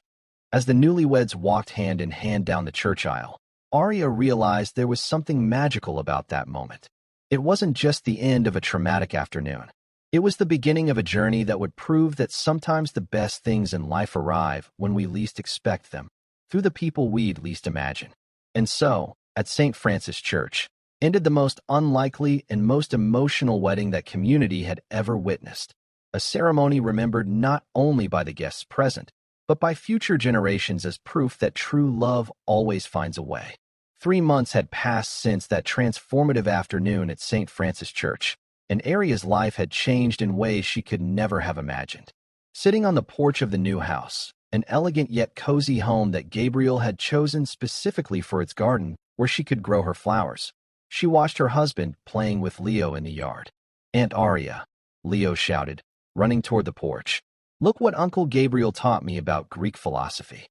As the newlyweds walked hand in hand down the church aisle, Aria realized there was something magical about that moment. It wasn't just the end of a traumatic afternoon. It was the beginning of a journey that would prove that sometimes the best things in life arrive when we least expect them, through the people we'd least imagine. And so, at St. Francis Church, ended the most unlikely and most emotional wedding that community had ever witnessed. A ceremony remembered not only by the guests present, but by future generations as proof that true love always finds a way. 3 months had passed since that transformative afternoon at St. Francis Church, and Aria's life had changed in ways she could never have imagined. Sitting on the porch of the new house, an elegant yet cozy home that Gabriel had chosen specifically for its garden, where she could grow her flowers, she watched her husband playing with Leo in the yard. Aunt Aria, Leo shouted, running toward the porch. Look what Uncle Gabriel taught me about Greek philosophy.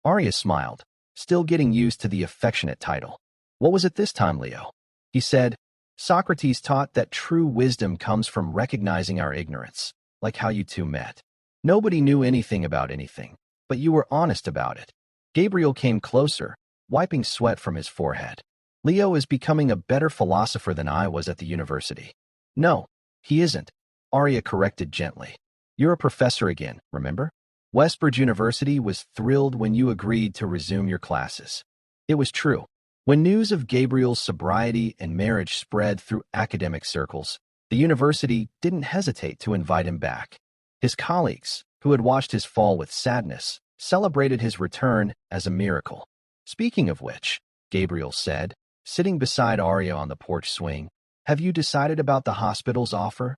Aria smiled, still getting used to the affectionate title. What was it this time, Leo? He said, Socrates taught that true wisdom comes from recognizing our ignorance, like how you two met. Nobody knew anything about anything, but you were honest about it. Gabriel came closer, wiping sweat from his forehead. Leo is becoming a better philosopher than I was at the university. No, he isn't, Aria corrected gently. You're a professor again, remember? Westbridge University was thrilled when you agreed to resume your classes. It was true. When news of Gabriel's sobriety and marriage spread through academic circles, the university didn't hesitate to invite him back. His colleagues, who had watched his fall with sadness, celebrated his return as a miracle. Speaking of which, Gabriel said, sitting beside Aria on the porch swing, have you decided about the hospital's offer?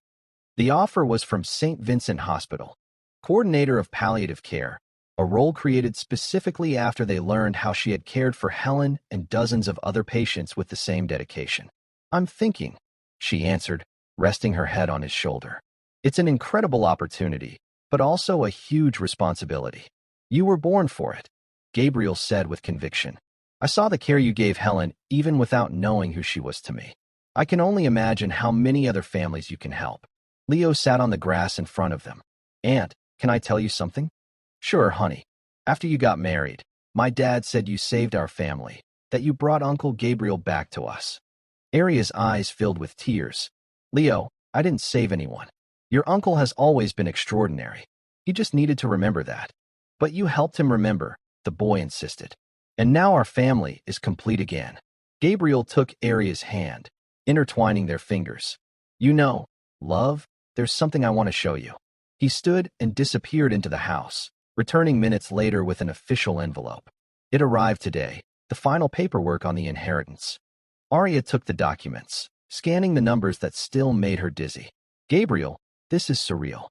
The offer was from St. Vincent Hospital, coordinator of palliative care, a role created specifically after they learned how she had cared for Helen and dozens of other patients with the same dedication. I'm thinking, she answered, resting her head on his shoulder. It's an incredible opportunity, but also a huge responsibility. You were born for it, Gabriel said with conviction. I saw the care you gave Helen even without knowing who she was to me. I can only imagine how many other families you can help. Leo sat on the grass in front of them. Aunt, can I tell you something? Sure, honey. After you got married, my dad said you saved our family, that you brought Uncle Gabriel back to us. Aria's eyes filled with tears. Leo, I didn't save anyone. Your uncle has always been extraordinary. He just needed to remember that. But you helped him remember, the boy insisted. And now our family is complete again. Gabriel took Aria's hand, intertwining their fingers. You know, love, there's something I want to show you. He stood and disappeared into the house, returning minutes later with an official envelope. It arrived today, the final paperwork on the inheritance. Aria took the documents, scanning the numbers that still made her dizzy. Gabriel, this is surreal.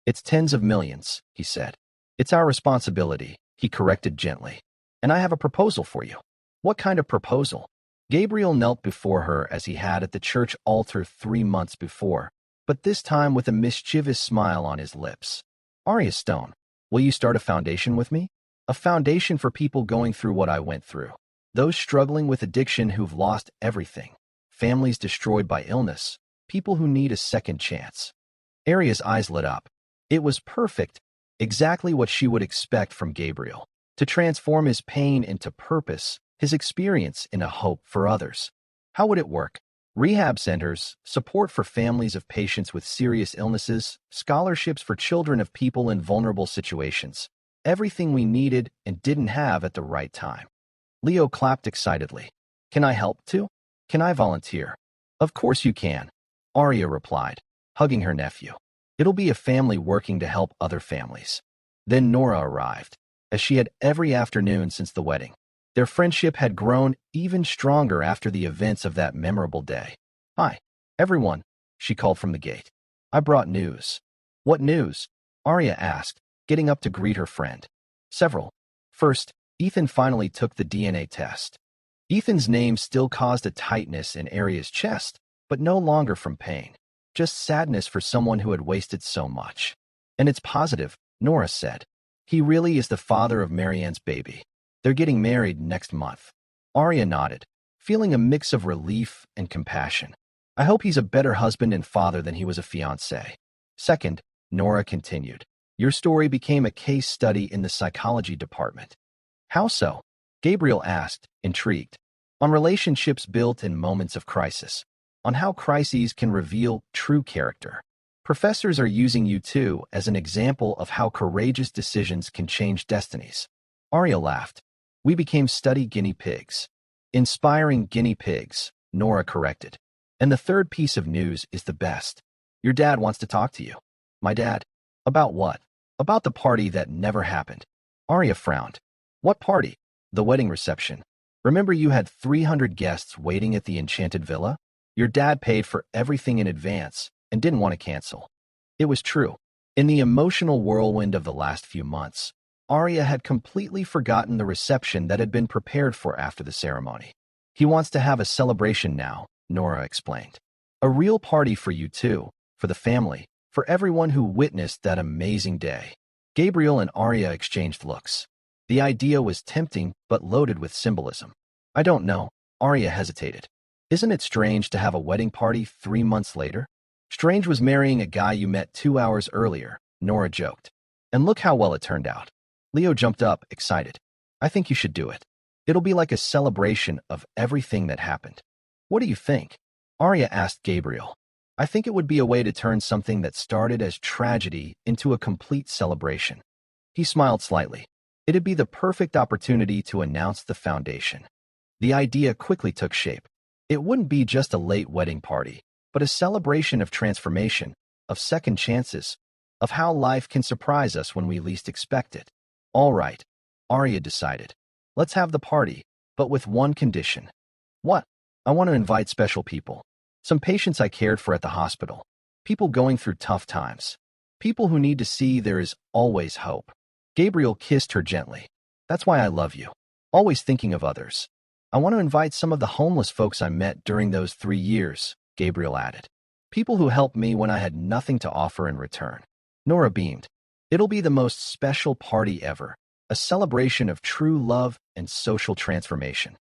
It's tens of millions, he said. It's our responsibility, he corrected gently. And I have a proposal for you. What kind of proposal? Gabriel knelt before her as he had at the church altar 3 months before, but this time with a mischievous smile on his lips. Aria Stone, will you start a foundation with me? A foundation for people going through what I went through. Those struggling with addiction who've lost everything. Families destroyed by illness. People who need a second chance. Aria's eyes lit up. It was perfect, exactly what she would expect from Gabriel. To transform his pain into purpose, his experience into hope for others. How would it work? Rehab centers, support for families of patients with serious illnesses, scholarships for children of people in vulnerable situations. Everything we needed and didn't have at the right time. Leo clapped excitedly. Can I help too? Can I volunteer? Of course you can, Aria replied, hugging her nephew. It'll be a family working to help other families. Then Nora arrived, as she had every afternoon since the wedding. Their friendship had grown even stronger after the events of that memorable day. "Hi, everyone," she called from the gate. "I brought news." "What news?" Arya asked, getting up to greet her friend. "Several. First, Ethan finally took the DNA test." Ethan's name still caused a tightness in Arya's chest, but no longer from pain. Just sadness for someone who had wasted so much. "And it's positive," Nora said. "He really is the father of Marianne's baby. They're getting married next month." Arya nodded, feeling a mix of relief and compassion. "I hope he's a better husband and father than he was a fiancé." "Second," Nora continued, "your story became a case study in the psychology department." "How so?" Gabriel asked, intrigued. "On relationships built in moments of crisis. On how crises can reveal true character. Professors are using you too as an example of how courageous decisions can change destinies." Arya laughed. "We became study guinea pigs." "Inspiring guinea pigs," Nora corrected. "And the third piece of news is the best. Your dad wants to talk to you." "My dad? About what?" "About the party that never happened." Arya frowned. "What party?" "The wedding reception. Remember you had 300 guests waiting at the enchanted villa? Your dad paid for everything in advance and didn't want to cancel." It was true. In the emotional whirlwind of the last few months, Arya had completely forgotten the reception that had been prepared for after the ceremony. "He wants to have a celebration now," Nora explained. "A real party for you too, for the family, for everyone who witnessed that amazing day." Gabriel and Arya exchanged looks. The idea was tempting but loaded with symbolism. "I don't know," Arya hesitated. "Isn't it strange to have a wedding party 3 months later?" "Strange was marrying a guy you met 2 hours earlier," Nora joked. "And look how well it turned out." Leo jumped up, excited. "I think you should do it. It'll be like a celebration of everything that happened." "What do you think?" Arya asked Gabriel. "I think it would be a way to turn something that started as tragedy into a complete celebration." He smiled slightly. It'd be the perfect opportunity to announce the foundation. The idea quickly took shape. It wouldn't be just a late wedding party, but a celebration of transformation, of second chances, of how life can surprise us when we least expect it. "All right," Arya decided. "Let's have the party, but with one condition." "What?" "I want to invite special people. Some patients I cared for at the hospital. People going through tough times. People who need to see there is always hope." Gabriel kissed her gently. "That's why I love you. Always thinking of others." "I want to invite some of the homeless folks I met during those 3 years," Gabriel added. "People who helped me when I had nothing to offer in return." Nora beamed. "It'll be the most special party ever, a celebration of true love and social transformation."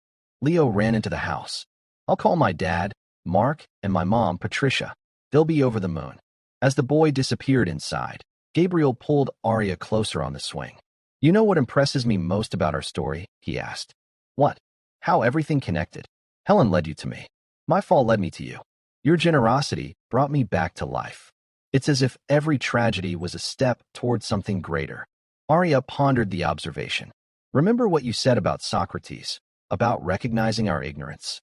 Leo ran into the house. "I'll call my dad, Mark, and my mom, Patricia. They'll be over the moon." As the boy disappeared inside, Gabriel pulled Arya closer on the swing. "You know what impresses me most about our story?" he asked. "What?" "How everything connected. Helen led you to me. My fall led me to you. Your generosity brought me back to life. It's as if every tragedy was a step toward something greater." Arya pondered the observation. "Remember what you said about Socrates, about recognizing our ignorance?"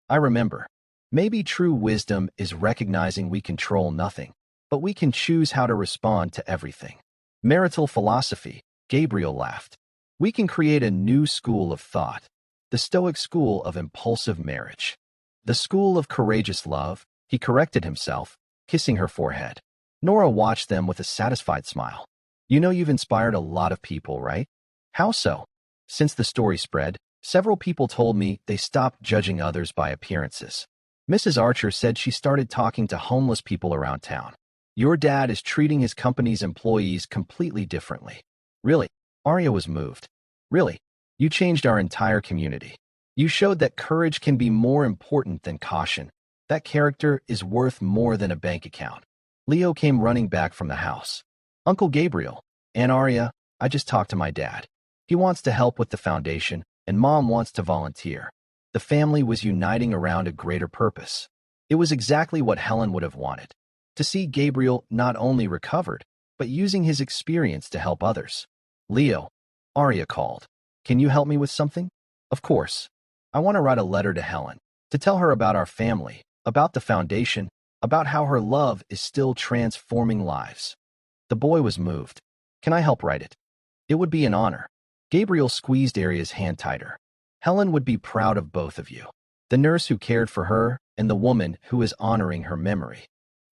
"I remember. Maybe true wisdom is recognizing we control nothing, but we can choose how to respond to everything." "Marital philosophy," Gabriel laughed. "We can create a new school of thought, the Stoic school of impulsive marriage. The school of courageous love," he corrected himself, kissing her forehead. Nora watched them with a satisfied smile. "You know you've inspired a lot of people, right?" "How so?" "Since the story spread, several people told me they stopped judging others by appearances. Mrs. Archer said she started talking to homeless people around town. Your dad is treating his company's employees completely differently." "Really?" Arya was moved. "Really? You changed our entire community. You showed that courage can be more important than caution. That character is worth more than a bank account." Leo came running back from the house. "Uncle Gabriel, Aunt Arya, I just talked to my dad. He wants to help with the foundation, and Mom wants to volunteer." The family was uniting around a greater purpose. It was exactly what Helen would have wanted. To see Gabriel not only recovered, but using his experience to help others. "Leo," Arya called. "Can you help me with something?" "Of course. I want to write a letter to Helen, to tell her about our family, about the foundation, about how her love is still transforming lives." The boy was moved. "Can I help write it?" "It would be an honor." Gabriel squeezed Arya's hand tighter. Helen would be proud of both of you. The nurse who cared for her and the woman who is honoring her memory.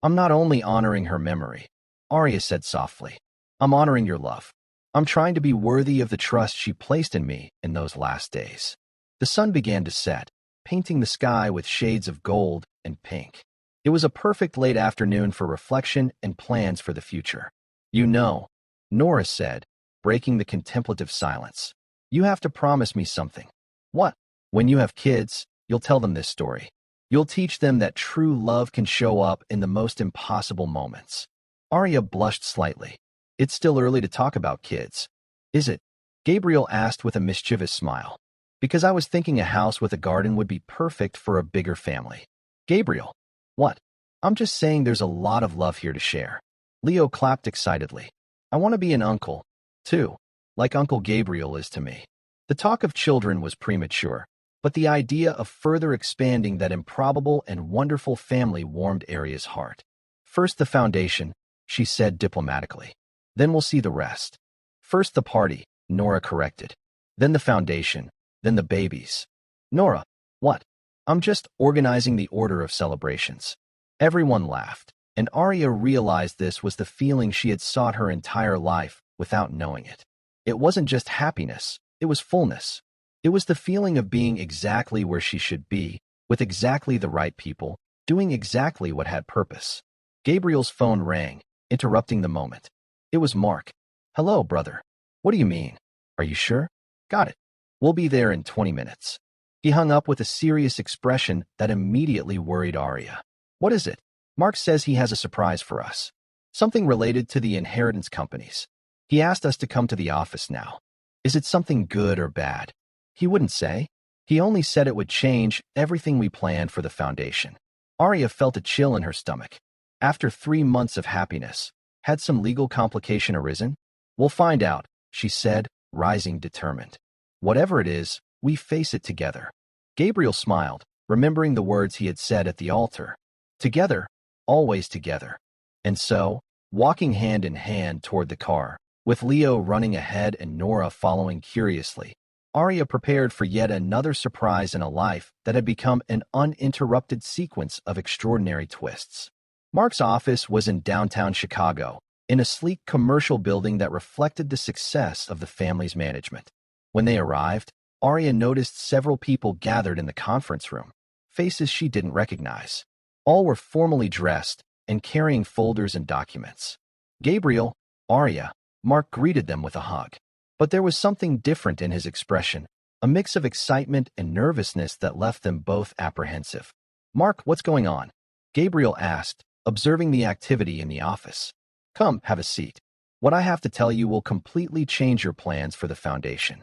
I'm not only honoring her memory, Arya said softly. I'm honoring your love. I'm trying to be worthy of the trust she placed in me in those last days. The sun began to set, painting the sky with shades of gold and pink. It was a perfect late afternoon for reflection and plans for the future. You know, Nora said, breaking the contemplative silence. You have to promise me something. What? When you have kids, you'll tell them this story. You'll teach them that true love can show up in the most impossible moments. Arya blushed slightly. It's still early to talk about kids. Is it? Gabriel asked with a mischievous smile. Because I was thinking a house with a garden would be perfect for a bigger family. Gabriel. What? I'm just saying there's a lot of love here to share. Leo clapped excitedly. I want to be an uncle, too, like Uncle Gabriel is to me. The talk of children was premature, but the idea of further expanding that improbable and wonderful family warmed Arya's heart. First the foundation, she said diplomatically. Then we'll see the rest. First the party, Nora corrected. Then the foundation, then the babies. Nora, what? I'm just organizing the order of celebrations. Everyone laughed, and Arya realized this was the feeling she had sought her entire life without knowing it. It wasn't just happiness, it was fullness. It was the feeling of being exactly where she should be, with exactly the right people, doing exactly what had purpose. Gabriel's phone rang, interrupting the moment. It was Mark. Hello, brother. What do you mean? Are you sure? Got it. We'll be there in 20 minutes. He hung up with a serious expression that immediately worried Arya. What is it? Mark says he has a surprise for us. Something related to the inheritance companies. He asked us to come to the office now. Is it something good or bad? He wouldn't say. He only said it would change everything we planned for the foundation. Arya felt a chill in her stomach. After 3 months of happiness, had some legal complication arisen? We'll find out, she said, rising determined. Whatever it is, we face it together. Gabriel smiled, remembering the words he had said at the altar. Together, always together. And so, walking hand in hand toward the car, with Leo running ahead and Nora following curiously, Arya prepared for yet another surprise in a life that had become an uninterrupted sequence of extraordinary twists. Mark's office was in downtown Chicago, in a sleek commercial building that reflected the success of the family's management. When they arrived, Arya noticed several people gathered in the conference room, faces she didn't recognize. All were formally dressed and carrying folders and documents. Gabriel, Arya, Mark greeted them with a hug. But there was something different in his expression, a mix of excitement and nervousness that left them both apprehensive. Mark, what's going on? Gabriel asked, observing the activity in the office. Come, have a seat. What I have to tell you will completely change your plans for the foundation.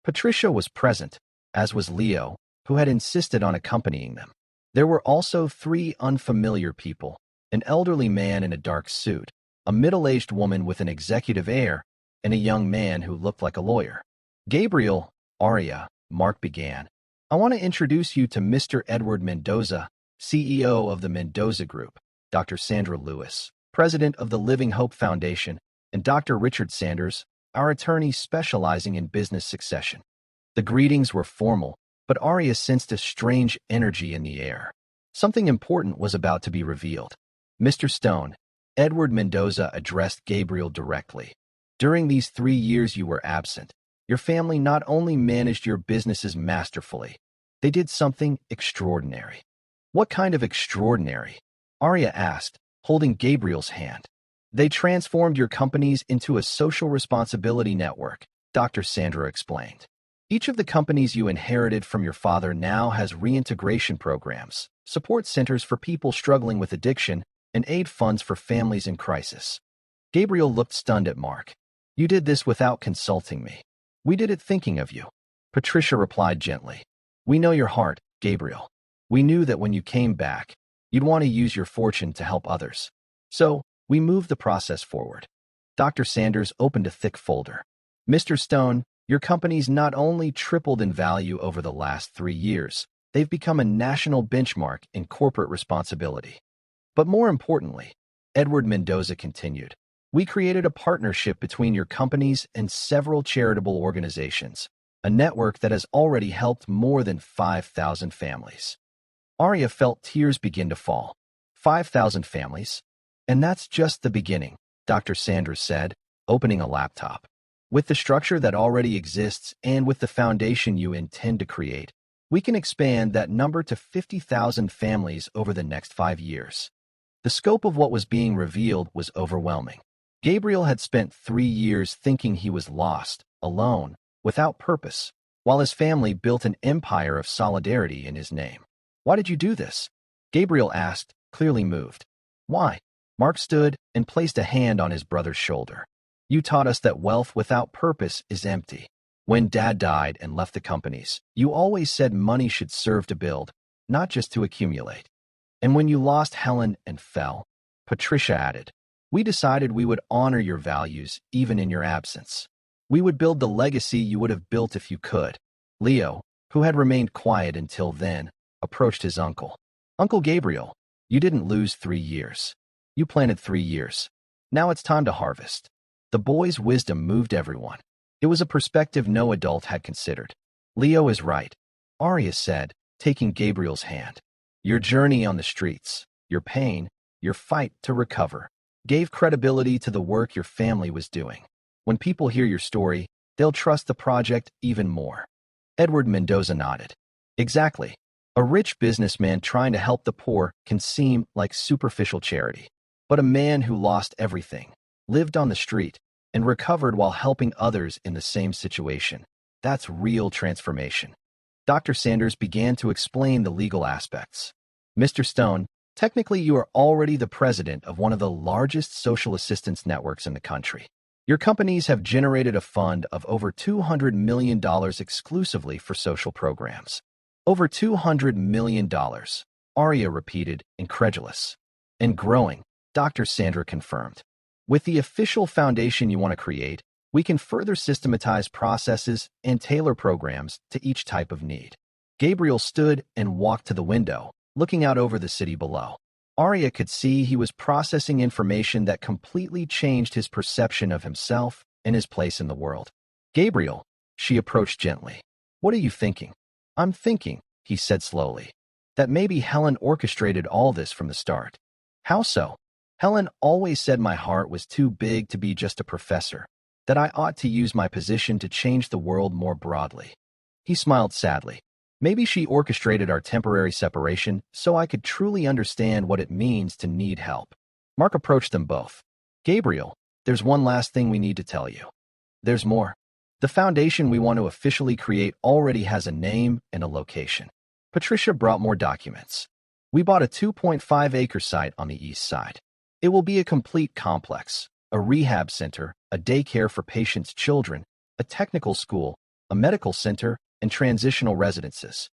Patricia was present, as was Leo, who had insisted on accompanying them. There were also 3 unfamiliar people, an elderly man in a dark suit, a middle-aged woman with an executive air, and a young man who looked like a lawyer. Gabriel, Arya, Mark began. I want to introduce you to Mr. Edward Mendoza, CEO of the Mendoza Group, Dr. Sandra Lewis, president of the Living Hope Foundation, and Dr. Richard Sanders, our attorney specializing in business succession. The greetings were formal, but Arya sensed a strange energy in the air. Something important was about to be revealed. Mr. Stone, Edward Mendoza addressed Gabriel directly. During these 3 years you were absent, your family not only managed your businesses masterfully, they did something extraordinary. What kind of extraordinary? Arya asked, holding Gabriel's hand. They transformed your companies into a social responsibility network, Dr. Sandra explained. Each of the companies you inherited from your father now has reintegration programs, support centers for people struggling with addiction, and aid funds for families in crisis. Gabriel looked stunned at Mark. You did this without consulting me. We did it thinking of you. Patricia replied gently. We know your heart, Gabriel. We knew that when you came back, you'd want to use your fortune to help others. So, we moved the process forward. Dr. Sanders opened a thick folder. Mr. Stone, your companies not only tripled in value over the last 3 years, they've become a national benchmark in corporate responsibility. But more importantly, Edward Mendoza continued, we created a partnership between your companies and several charitable organizations, a network that has already helped more than 5,000 families. Arya felt tears begin to fall. 5,000 families? And that's just the beginning, Dr. Sanders said, opening a laptop. With the structure that already exists and with the foundation you intend to create, we can expand that number to 50,000 families over the next 5 years. The scope of what was being revealed was overwhelming. Gabriel had spent 3 years thinking he was lost, alone, without purpose, while his family built an empire of solidarity in his name. "Why did you do this?" Gabriel asked, clearly moved. "Why?" Mark stood and placed a hand on his brother's shoulder. "You taught us that wealth without purpose is empty. When Dad died and left the companies, you always said money should serve to build, not just to accumulate. And when you lost Helen and fell," Patricia added, "we decided we would honor your values even in your absence. We would build the legacy you would have built if you could." Leo, who had remained quiet until then, approached his uncle. "Uncle Gabriel, you didn't lose 3 years. You planted 3 years. Now it's time to harvest." The boy's wisdom moved everyone. It was a perspective no adult had considered. "Leo is right," Arya said, taking Gabriel's hand. "Your journey on the streets, your pain, your fight to recover, gave credibility to the work your family was doing. When people hear your story, they'll trust the project even more." Edward Mendoza nodded. "Exactly. A rich businessman trying to help the poor can seem like superficial charity. But a man who lost everything, lived on the street, and recovered while helping others in the same situation, that's real transformation." Dr. Sanders began to explain the legal aspects. "Mr. Stone, technically you are already the president of one of the largest social assistance networks in the country. Your companies have generated a fund of over $200 million exclusively for social programs." "Over $200 million, Arya repeated, incredulous. "And growing," Dr. Sandra confirmed. "With the official foundation you want to create, we can further systematize processes and tailor programs to each type of need." Gabriel stood and walked to the window, looking out over the city below. Arya could see he was processing information that completely changed his perception of himself and his place in the world. "Gabriel," she approached gently, "what are you thinking?" "I'm thinking," he said slowly, "that maybe Helen orchestrated all this from the start." "How so?" "Helen always said my heart was too big to be just a professor, that I ought to use my position to change the world more broadly." He smiled sadly. "Maybe she orchestrated our temporary separation so I could truly understand what it means to need help." Mark approached them both. "Gabriel, there's one last thing we need to tell you." "There's more." "The foundation we want to officially create already has a name and a location." Patricia brought more documents. "We bought a 2.5-acre site on the east side. It will be a complete complex, a rehab center, a daycare for patients' children, a technical school, a medical center, and transitional residences."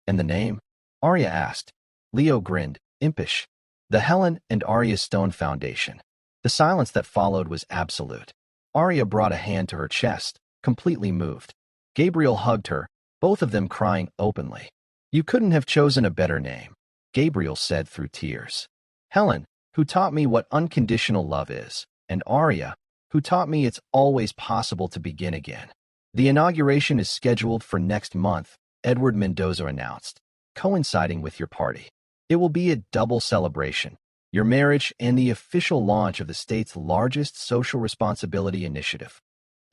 "And the name?" Arya asked. Leo grinned, impish. "The Helen and Arya Stone Foundation." The silence that followed was absolute. Arya brought a hand to her chest, completely moved. Gabriel hugged her, both of them crying openly. "You couldn't have chosen a better name," Gabriel said through tears. "Helen, who taught me what unconditional love is, and Arya, who taught me it's always possible to begin again." "The inauguration is scheduled for next month," Edward Mendoza announced, "coinciding with your party. It will be a double celebration, your marriage and the official launch of the state's largest social responsibility initiative.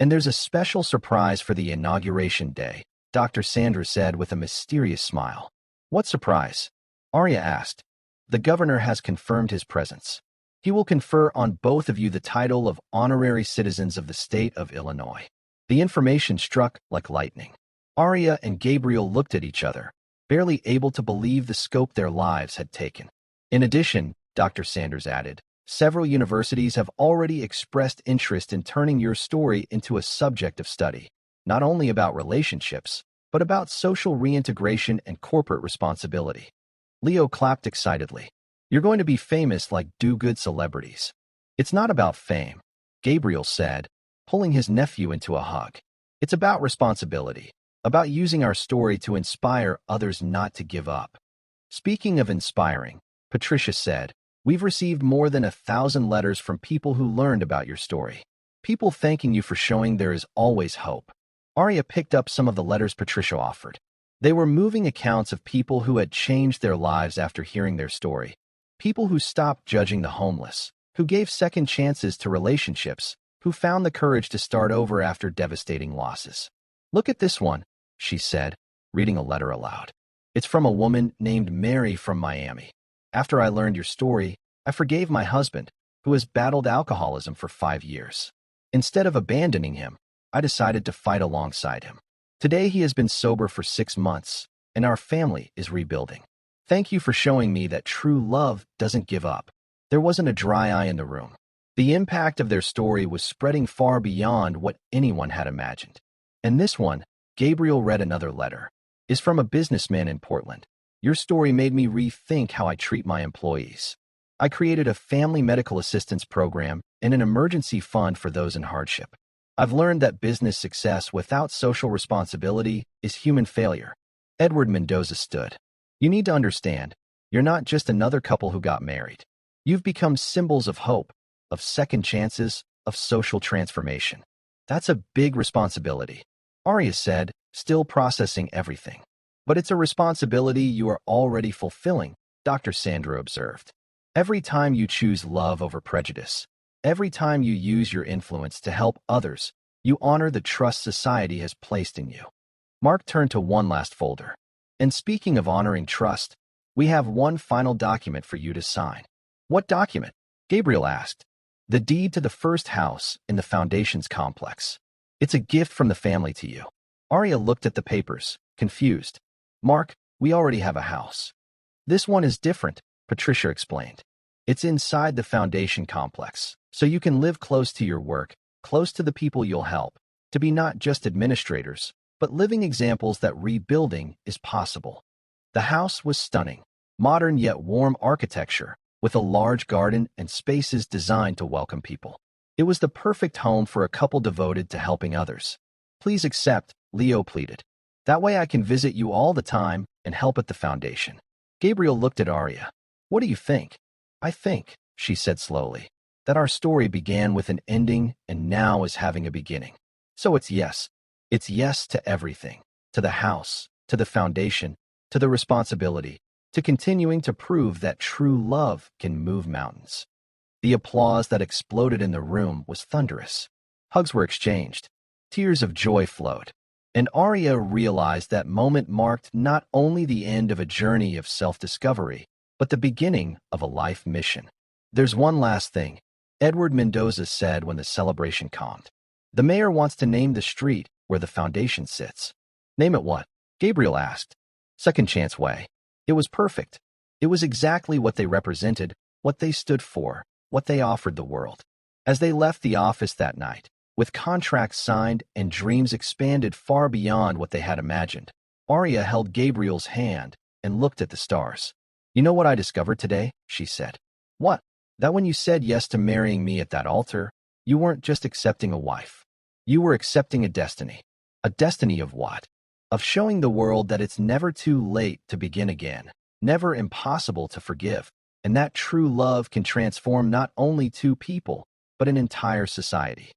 And there's a special surprise for the inauguration day," Dr. Sanders said with a mysterious smile. "What surprise?" Arya asked. "The governor has confirmed his presence. He will confer on both of you the title of honorary citizens of the state of Illinois." The information struck like lightning. Arya and Gabriel looked at each other, barely able to believe the scope their lives had taken. "In addition," Dr. Sanders added, "several universities have already expressed interest in turning your story into a subject of study, not only about relationships, but about social reintegration and corporate responsibility." Leo clapped excitedly. "You're going to be famous like do-good celebrities." "It's not about fame," Gabriel said, pulling his nephew into a hug. "It's about responsibility, about using our story to inspire others not to give up." "Speaking of inspiring," Patricia said, "we've received more than 1,000 letters from people who learned about your story. People thanking you for showing there is always hope." Arya picked up some of the letters Patricia offered. They were moving accounts of people who had changed their lives after hearing their story. People who stopped judging the homeless, who gave second chances to relationships, who found the courage to start over after devastating losses. "Look at this one," she said, reading a letter aloud. "It's from a woman named Mary from Miami. After I learned your story, I forgave my husband, who has battled alcoholism for 5 years. Instead of abandoning him, I decided to fight alongside him. Today he has been sober for 6 months, and our family is rebuilding. Thank you for showing me that true love doesn't give up." There wasn't a dry eye in the room. The impact of their story was spreading far beyond what anyone had imagined. And this one, Gabriel read another letter, is from a businessman in Portland. "Your story made me rethink how I treat my employees. I created a family medical assistance program and an emergency fund for those in hardship. I've learned that business success without social responsibility is human failure." Edward Mendoza stood. "You need to understand, you're not just another couple who got married. You've become symbols of hope, of second chances, of social transformation. That's a big responsibility," Arya said, still processing everything. "But it's a responsibility you are already fulfilling," Dr. Sandra observed. "Every time you choose love over prejudice, every time you use your influence to help others, you honor the trust society has placed in you." Mark turned to one last folder. "And speaking of honoring trust, we have one final document for you to sign." "What document?" Gabriel asked. "The deed to the first house in the Foundation's complex. It's a gift from the family to you." Arya looked at the papers, confused. "Mark, we already have a house." "This one is different," Patricia explained. "It's inside the Foundation complex, so you can live close to your work, close to the people you'll help, to be not just administrators, but living examples that rebuilding is possible." The house was stunning, modern yet warm architecture, with a large garden and spaces designed to welcome people. It was the perfect home for a couple devoted to helping others. "Please accept," Leo pleaded. "That way I can visit you all the time and help at the Foundation." Gabriel looked at Arya. "What do you think?" "I think," she said slowly, "that our story began with an ending and now is having a beginning. So it's yes. It's yes to everything. To the house, to the Foundation, to the responsibility, to continuing to prove that true love can move mountains." The applause that exploded in the room was thunderous. Hugs were exchanged. Tears of joy flowed. And Arya realized that moment marked not only the end of a journey of self-discovery, but the beginning of a life mission. "There's one last thing," Edward Mendoza said when the celebration calmed. "The mayor wants to name the street where the Foundation sits." "Name it what?" Gabriel asked. "Second Chance Way." It was perfect. It was exactly what they represented, what they stood for, what they offered the world. As they left the office that night, with contracts signed and dreams expanded far beyond what they had imagined, Arya held Gabriel's hand and looked at the stars. "You know what I discovered today?" she said. "What?" "That when you said yes to marrying me at that altar, you weren't just accepting a wife. You were accepting a destiny. A destiny of what? Of showing the world that it's never too late to begin again, never impossible to forgive, and that true love can transform not only two people, but an entire society."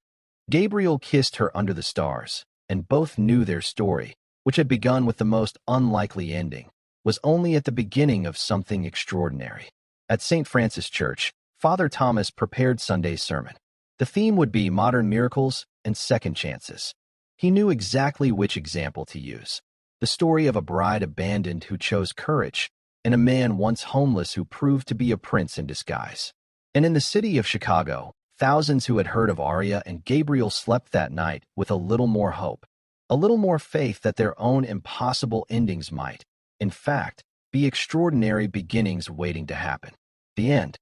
Gabriel kissed her under the stars, and both knew their story, which had begun with the most unlikely ending, was only at the beginning of something extraordinary. At St. Francis Church, Father Thomas prepared Sunday's sermon. The theme would be modern miracles and second chances. He knew exactly which example to use. The story of a bride abandoned who chose courage, and a man once homeless who proved to be a prince in disguise. And in the city of Chicago, thousands who had heard of Arya and Gabriel slept that night with a little more hope, a little more faith that their own impossible endings might, in fact, be extraordinary beginnings waiting to happen. The end.